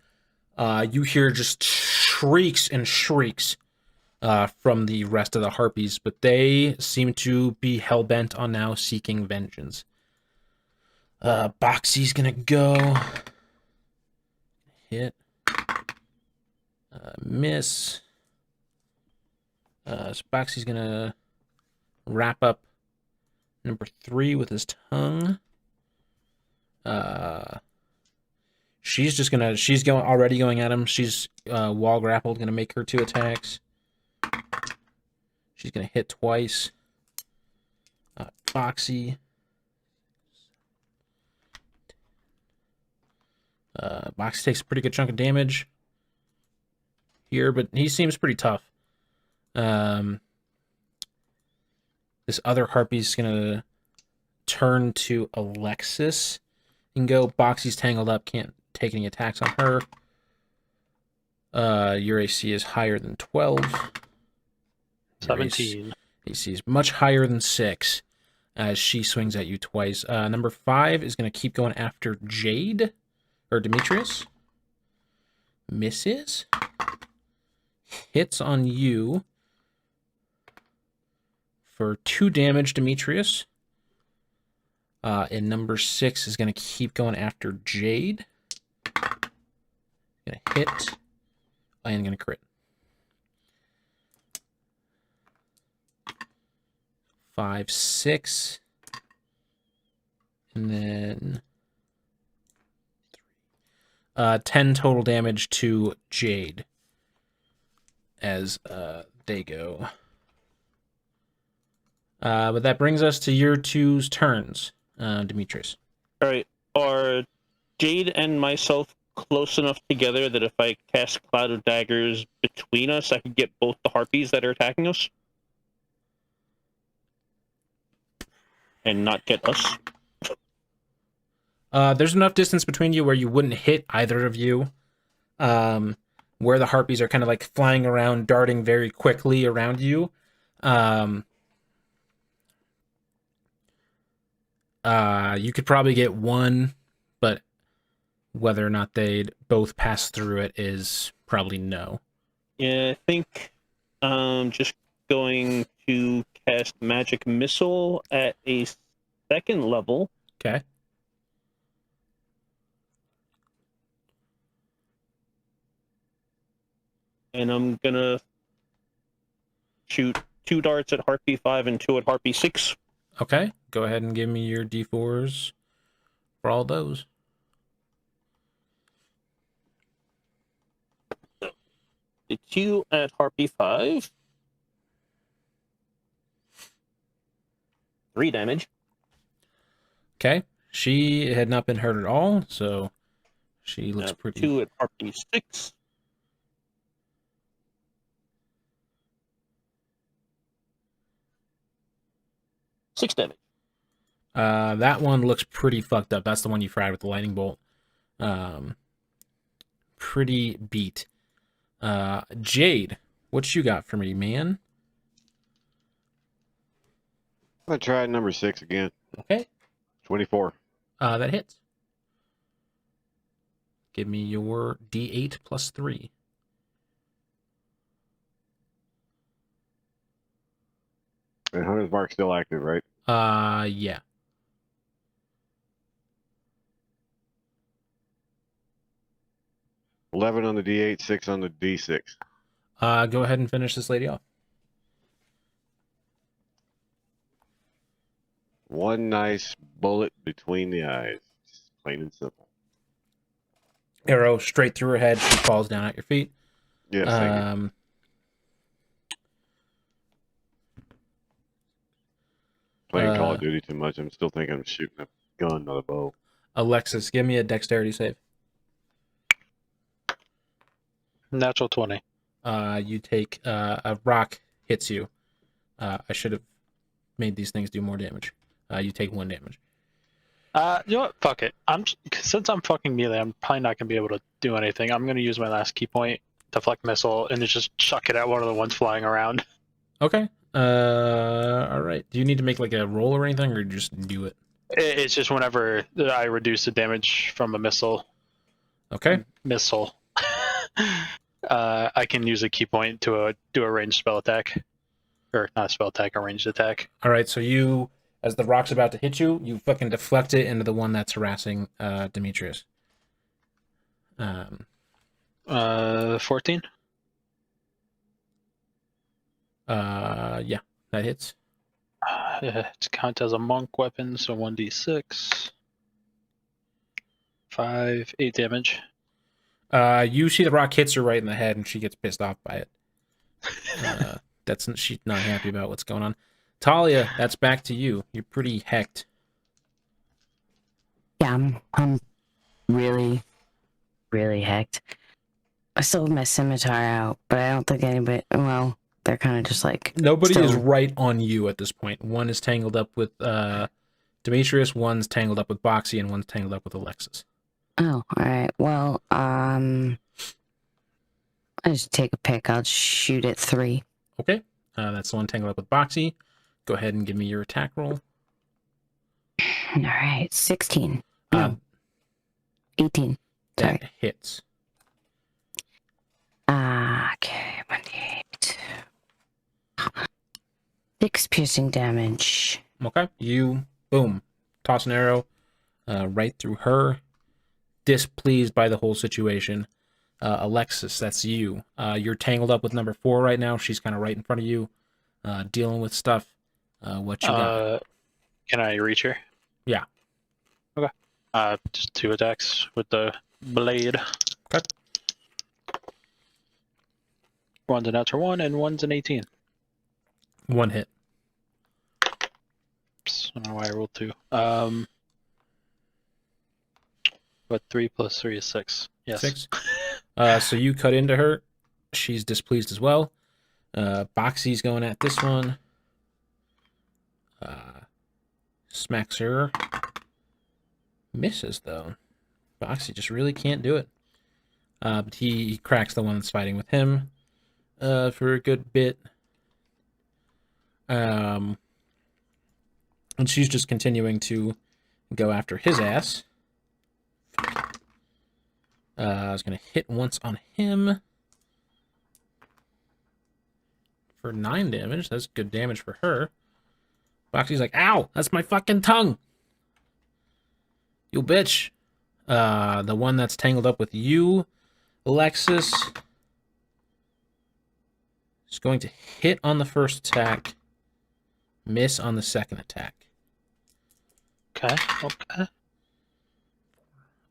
You hear just shrieks and shrieks from the rest of the Harpies, but they seem to be hell-bent on now seeking vengeance. Boxy's gonna go hit. Miss. So Boxy's gonna wrap up number 3 with his tongue. She's already going at him. She's wall grappled, gonna make her 2 attacks. She's gonna hit twice. Boxy. Boxy takes a pretty good chunk of damage here, but he seems pretty tough. This other Harpy's gonna turn to Alexos and go. Boxy's tangled up, can't take any attacks on her. Your AC is higher than 12. 17. AC is much higher than 6 as she swings at you twice. Number 5 is going to keep going after Jade or Demitrius. Misses. Hits on you for 2 damage, Demitrius. And number 6 is going to keep going after Jade. Going to hit and going to crit. 5, 6, and then 10 total damage to Jade as they go. But that brings us to your 2's turns, Demetrius. All right. Are Jade and myself close enough together that if I cast Cloud of Daggers between us, I could get both the Harpies that are attacking us? And not get us? There's enough distance between you where you wouldn't hit either of you. Where the Harpies are kind of like flying around, darting very quickly around you. You could probably get one, but whether or not they'd both pass through it is probably no. Yeah, I think just going to cast Magic Missile at a 2nd level. Okay. And I'm gonna shoot 2 darts at Harpy 5 and 2 at Harpy 6. Okay. Go ahead and give me your D4s for all those. The 2 at Harpy 5. 3 damage. Okay. She had not been hurt at all, so she looks pretty... 2 at Harpy 6. Six damage. That one looks pretty fucked up. That's the one you fried with the lightning bolt. Pretty beat. Jade, what you got for me, man? I'm going to try number 6 again. Okay. 24. That hits. Give me your D8 plus 3. And Hunter's Mark's still active, right? Yeah. $11 on the D8, 6 on the D6. Go ahead and finish this lady off. One nice bullet between the eyes. Just plain and simple. Arrow straight through her head. She falls down at your feet. Yes, thank you. Playing Call of Duty too much. I'm still thinking I'm shooting a gun, not a bow. Alexos, give me a dexterity save. Natural 20. You take a rock hits you. I should have made these things do more damage. You take 1 damage. You know what? Fuck it. Since I'm fucking melee, I'm probably not gonna be able to do anything. I'm gonna use my last key point, deflect missile, and then just chuck it at one of the ones flying around. Okay. All right. Do you need to make like a roll or anything, or just do it? It's just whenever I reduce the damage from a missile. Okay. Missile. I can use a key point to do a ranged spell attack, or not a spell attack, a ranged attack. All right. So you, as the rock's about to hit you, you fucking deflect it into the one that's harassing Demetrius. 14. Yeah, that hits. Yeah, it's count as a monk weapon, so 1d6. 5, 8 damage. You see the rock hits her right in the head, and she gets pissed off by it. She's not happy about what's going on. Talia, that's back to you. You're pretty hecked. Yeah, I'm really, really hecked. I still have my scimitar out, but I don't think anybody. Well, they're kind of just like Nobody is still- right on you at this point. One is tangled up with Demetrius, one's tangled up with Boxy, and one's tangled up with Alexos. Oh, all right. Well, I just take a pick. I'll shoot at 3. Okay, that's the one tangled up with Boxy. Go ahead and give me your attack roll. All right, 16. No, 18. Sorry. That hits. Okay, 1d8. 6 piercing damage. Okay, you, boom, toss an arrow right through her. Displeased by the whole situation. Alexis, that's you. You're tangled up with number 4 right now. She's kind of right in front of you, dealing with stuff. What you got? Can I reach her? Yeah. Okay. Just 2 attacks with the blade. Okay. One's a natural 1 and one's an 18. 1 hit. Oops, I don't know why I rolled 2. But 3 plus 3 is 6. Yes. 6. So you cut into her. She's displeased as well. Boxy's going at this one. Smacks her. Misses, though. Boxy just really can't do it. But he cracks the one that's fighting with him for a good bit. And she's just continuing to go after his ass. I was going to hit once on him for 9 damage. That's good damage for her. Boxy's like, ow, that's my fucking tongue. You bitch. The one that's tangled up with you, Alexis, is going to hit on the first attack, miss on the second attack. Okay. Okay.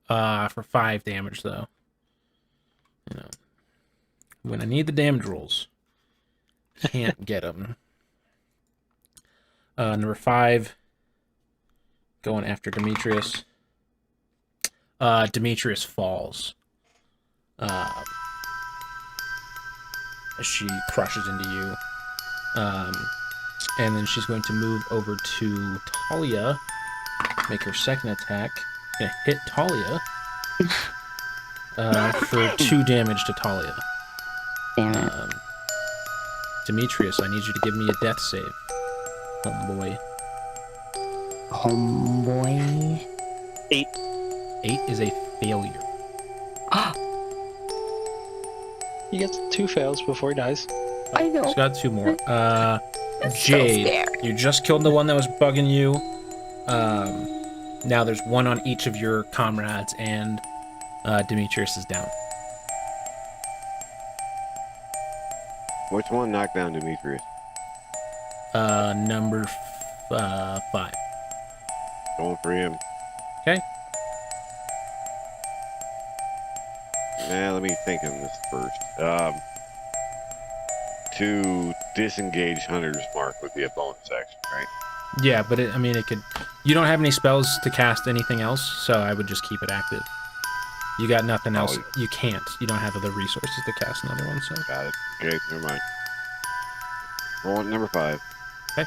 For 5 damage, though. You know, when I need the damage rolls, can't get them. Number 5, going after Demitrius. Demetrius falls. As she crushes into you. And then she's going to move over to Talia, make her second attack. Gonna hit Talia for 2 damage to Talia. Damn it. Demetrius, I need you to give me a death save, homeboy. Homeboy. 8. 8 is a failure. He gets 2 fails before he dies. I know. He's got 2 more. That's so Jade, scary. you just killed the one that was bugging you. Now there's 1 on each of your comrades, and Demetrius is down. Which one knocked down Demitrius? Number 5. Going for him. Okay. Let me think on this first. To disengage Hunter's Mark would be a bonus action, right? Yeah, but it could. You don't have any spells to cast anything else, so I would just keep it active. You got nothing else. You can't. You don't have other resources to cast another one, so. Got it. Okay, never mind. Roll at number 5. Okay.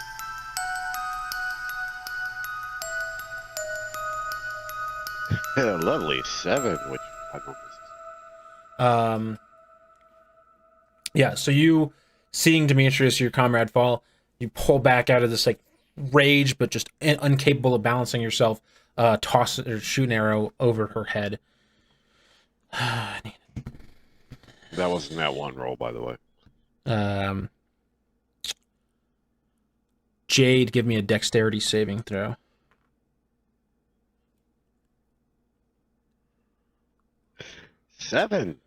Lovely 7, which I don't know. Yeah, so you, seeing Demetrius, your comrade, fall, you pull back out of this, like, rage, but just incapable of balancing yourself, toss or shoot an arrow over her head. That wasn't that one roll, by the way. Jade, give me a dexterity saving throw. Seven.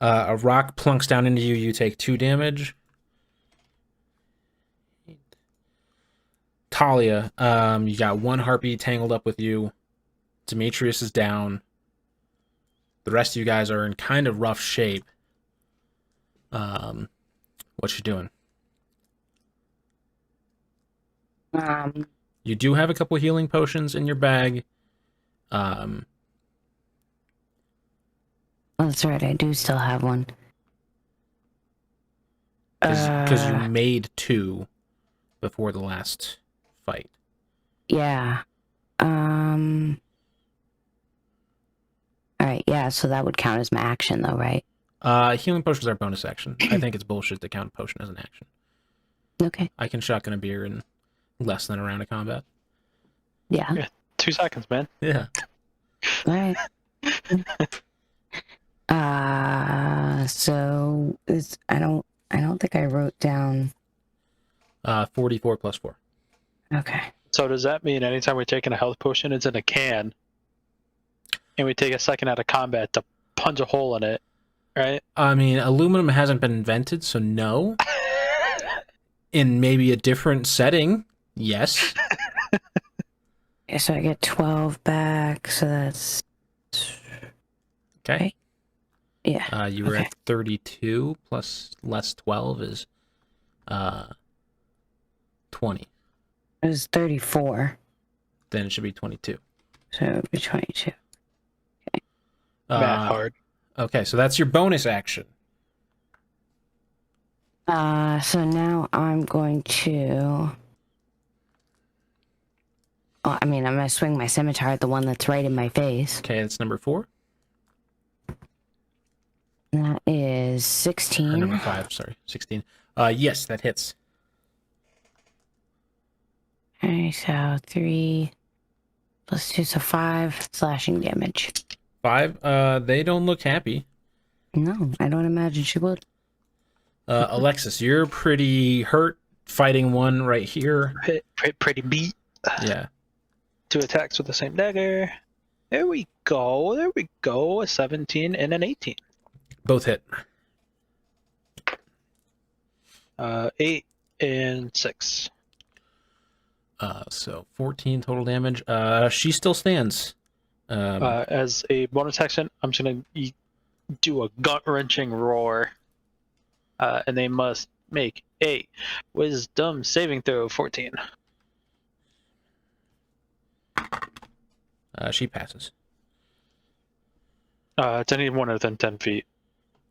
A rock plunks down into you. You take 2 damage. Talia, you got 1 harpy tangled up with you. Demitrius is down. The rest of you guys are in kind of rough shape. What you doing? You do have a couple healing potions in your bag. That's right, I do still have one. Because you made 2 before the last fight. Yeah. Alright, yeah, so that would count as my action though, right? Healing potions are bonus action. I think it's bullshit to count a potion as an action. Okay. I can shotgun a beer in less than a round of combat. Yeah. 2 seconds, man. Yeah. Alright. So it's I don't think I wrote down. 44 plus 4. Okay. So does that mean anytime we're taking a health potion, it's in a can, and we take a second out of combat to punch a hole in it, right? I mean, aluminum hasn't been invented, so no. In maybe a different setting, yes. Yeah, so I get 12 back, so that's Okay. yeah. You were Okay. at 32 plus less 12 is 20. It was 34, Then it should be 22. so it would be 22. Math hard. Okay, so that's your bonus action. So now I'm going to. Well, I mean, I'm gonna swing my scimitar at the one that's right in my face. Okay, that's number 4. That is Or 16. number 5, sorry. 16. Yes, that hits. Okay, so 3 plus 2, so 5 slashing damage. 5. They don't look happy. No, I don't imagine she would. Alexis, you're pretty hurt fighting one right here. Pretty beat. Yeah. 2 attacks with the same dagger. There we go. There we go. A 17 and an 18. Both hit. 8 and 6. So 14 total damage. She still stands. As a bonus action, I'm just gonna do a gut-wrenching roar, and they must make a Wisdom saving throw. 14. She passes. It's anyone within 10 feet.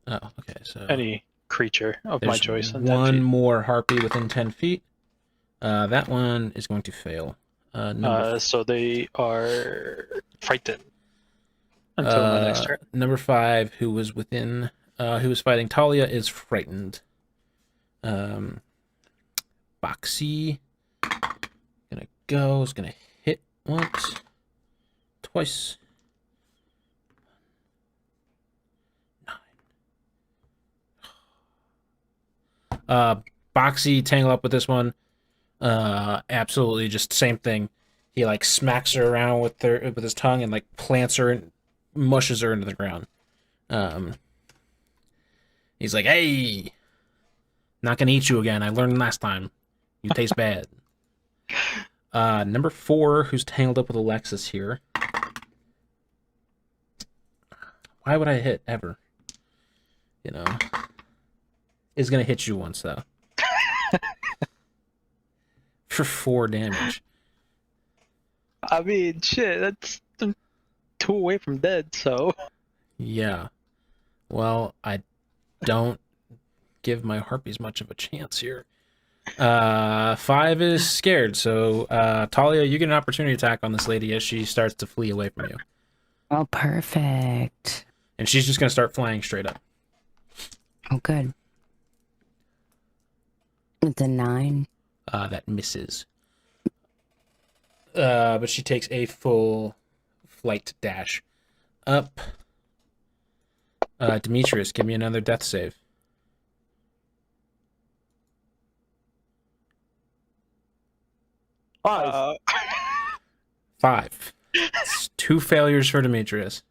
Oh, okay. So Any creature of my there's choice. In 10 one feet. more harpy within 10 feet. That one is going to fail. So they are frightened until my next turn. Number 5, who was within, who was fighting Talia, is frightened. Boxy, is gonna hit once, twice. 9. Boxy tangle up with this one. Absolutely, just same thing. He like smacks her around with his tongue and like plants her and mushes her into the ground. He's like, "Hey, not gonna eat you again. I learned last time. You taste bad." Number 4, who's tangled up with Alexis here. Why would I hit ever? You know, is gonna hit you once though. For 4 damage. I mean, shit, that's 2 away from dead, so. Yeah. Well, I don't give my harpies much of a chance here. 5 is scared, so Talia, you get an opportunity attack on this lady as she starts to flee away from you. Oh, perfect. And she's just gonna start flying straight up. Oh, good. It's a 9. That misses. But she takes a full flight dash up. Demetrius, give me another death save. 5. 5. It's 2 failures for Demetrius.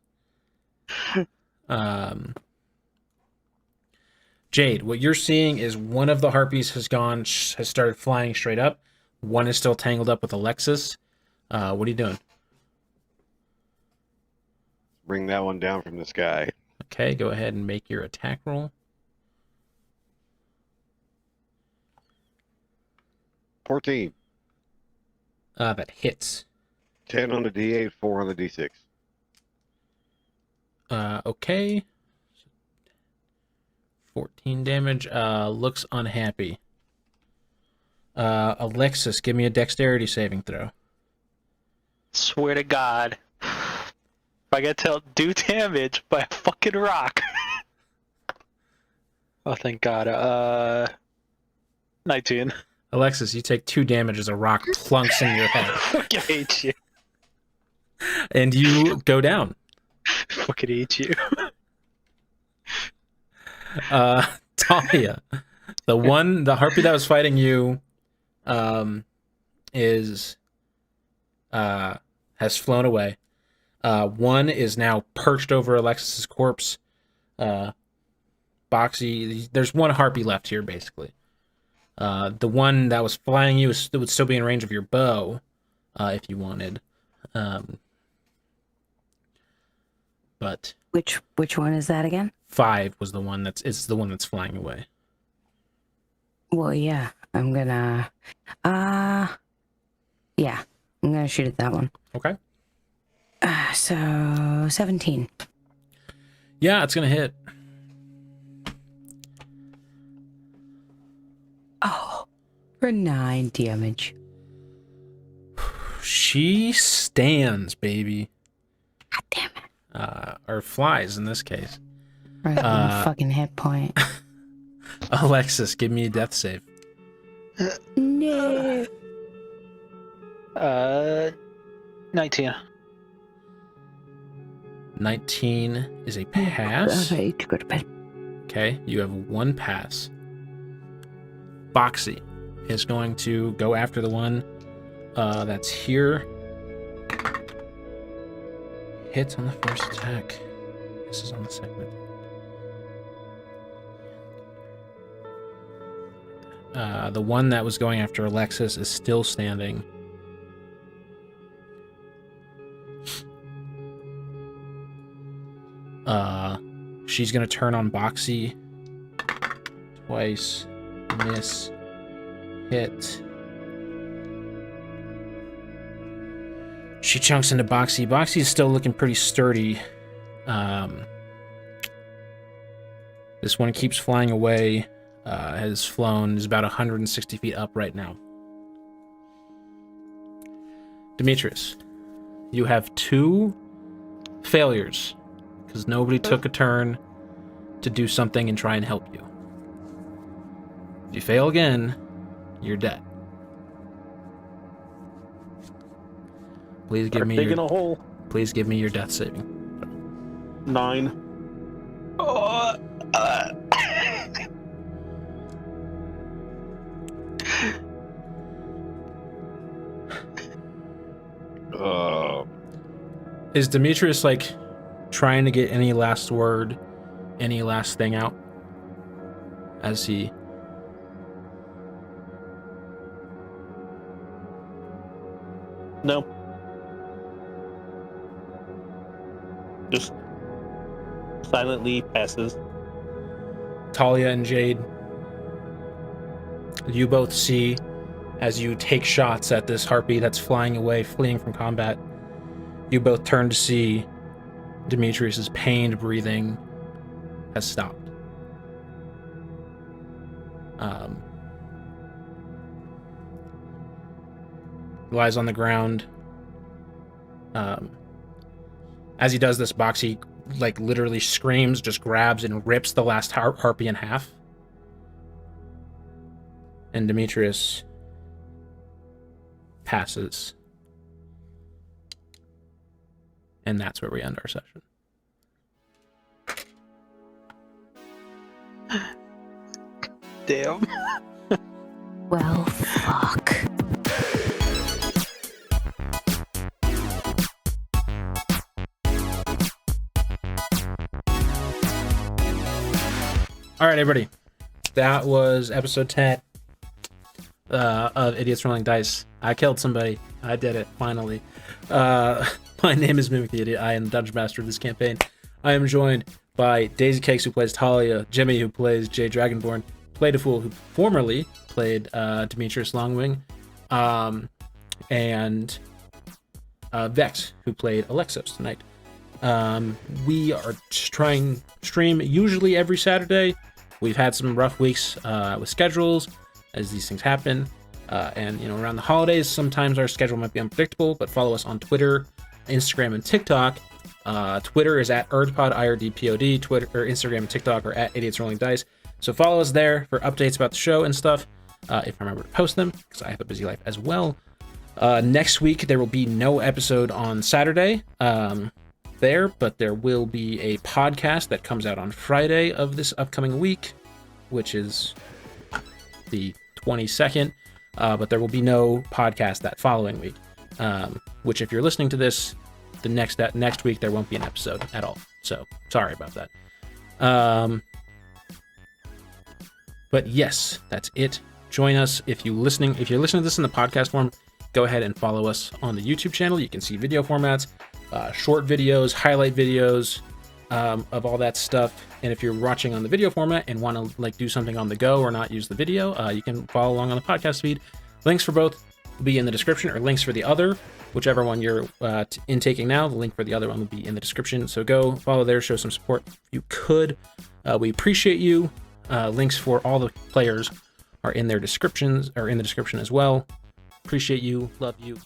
Jade, what you're seeing is one of the harpies has started flying straight up. One is still tangled up with Alexos. What are you doing? Bring that one down from the sky. Okay, go ahead and make your attack roll. 14. That hits. 10 on the D8, 4 on the D6. Okay. 14 damage. Looks unhappy. Alexos, give me a dexterity saving throw. Swear to God. If I get to do damage by a fucking rock. Oh, thank God. 19. Alexos, you take 2 damage as a rock plunks in your head. Fucking hate you. And you go down. Fucking hate you. Talia, the harpy that was fighting you, has flown away. One is now perched over Alexis's corpse. Boxy, there's one harpy left here, basically. The one that was flying you would still be in range of your bow, if you wanted. But Which one is that again? 5 was the one it's the one that's flying away. Well, yeah, I'm gonna shoot at that one. Okay. So 17. Yeah, it's gonna hit. Oh, for 9 damage. She stands, baby. God damn it. Or flies in this case. Right on the fucking hit point. Alexos, give me a death save. No. 19. 19 is a pass. Okay, to go to bed. Okay, you have 1 pass. Boxy is going to go after the one that's here. Hits on the first attack. This is on the second attack. The one that was going after Alexos is still standing. She's gonna turn on Boxy twice. Miss. Hit. She chunks into Boxy. Boxy is still looking pretty sturdy. This one keeps flying away. Has flown. Is about 160 feet up right now. Demitrius, you have 2 failures because nobody took a turn to do something and try and help you. If you fail again, you're dead. Please give me Digging your, a hole. please give me your death saving. 9. Oh, Is Demitrius like trying to get any last word, any last thing out as he? No. Just silently passes. Talia and Jade, you both see as you take shots at this harpy that's flying away, fleeing from combat. You both turn to see Demetrius's pained breathing has stopped. Lies on the ground. As he does this, Boxy like literally screams, just grabs and rips the last harpy in half. And Demitrius passes. And that's where we end our session. damn. Well, fuck. All right, everybody. that was episode 10 of Idiots Rolling Dice. I killed somebody. I did it, finally. My name is Mimic the Idiot. I am the Dungeon Master of this campaign. I am joined by Daisy Cakes, who plays Talia, Jimmy, who plays Jade Dragonborn, Played-a-Fool, who formerly played Demitrius Longwing, and Vex, who played Alexos tonight. We are trying stream usually every Saturday. We've had some rough weeks with schedules, as these things happen. And, around the holidays, sometimes our schedule might be unpredictable, but follow us on Twitter, Instagram, and TikTok. Twitter is at ErdPod, IRDPOD. Twitter or Instagram and TikTok are at Idiots Rolling Dice. So follow us there for updates about the show and stuff, if I remember to post them, because I have a busy life as well. Next week, there will be no episode on Saturday but there will be a podcast that comes out on Friday of this upcoming week, which is the 22nd, but there will be no podcast that following week, which if you're listening to this, the next week, there won't be an episode at all. So sorry about that. But yes, that's it. Join us if you're listening to this in the podcast form. Go ahead and follow us on the YouTube channel. You can see video formats, short videos, highlight videos of all that stuff. And if you're watching on the video format and want to do something on the go or not use the video, you can follow along on the podcast feed. Links for both will be in the description, or links for the other, whichever one you're intaking now. The link for the other one will be in the description. So go follow there, show some support if you could. We appreciate you. Links for all the players are in their descriptions, or in the description as well. Appreciate you. Love you.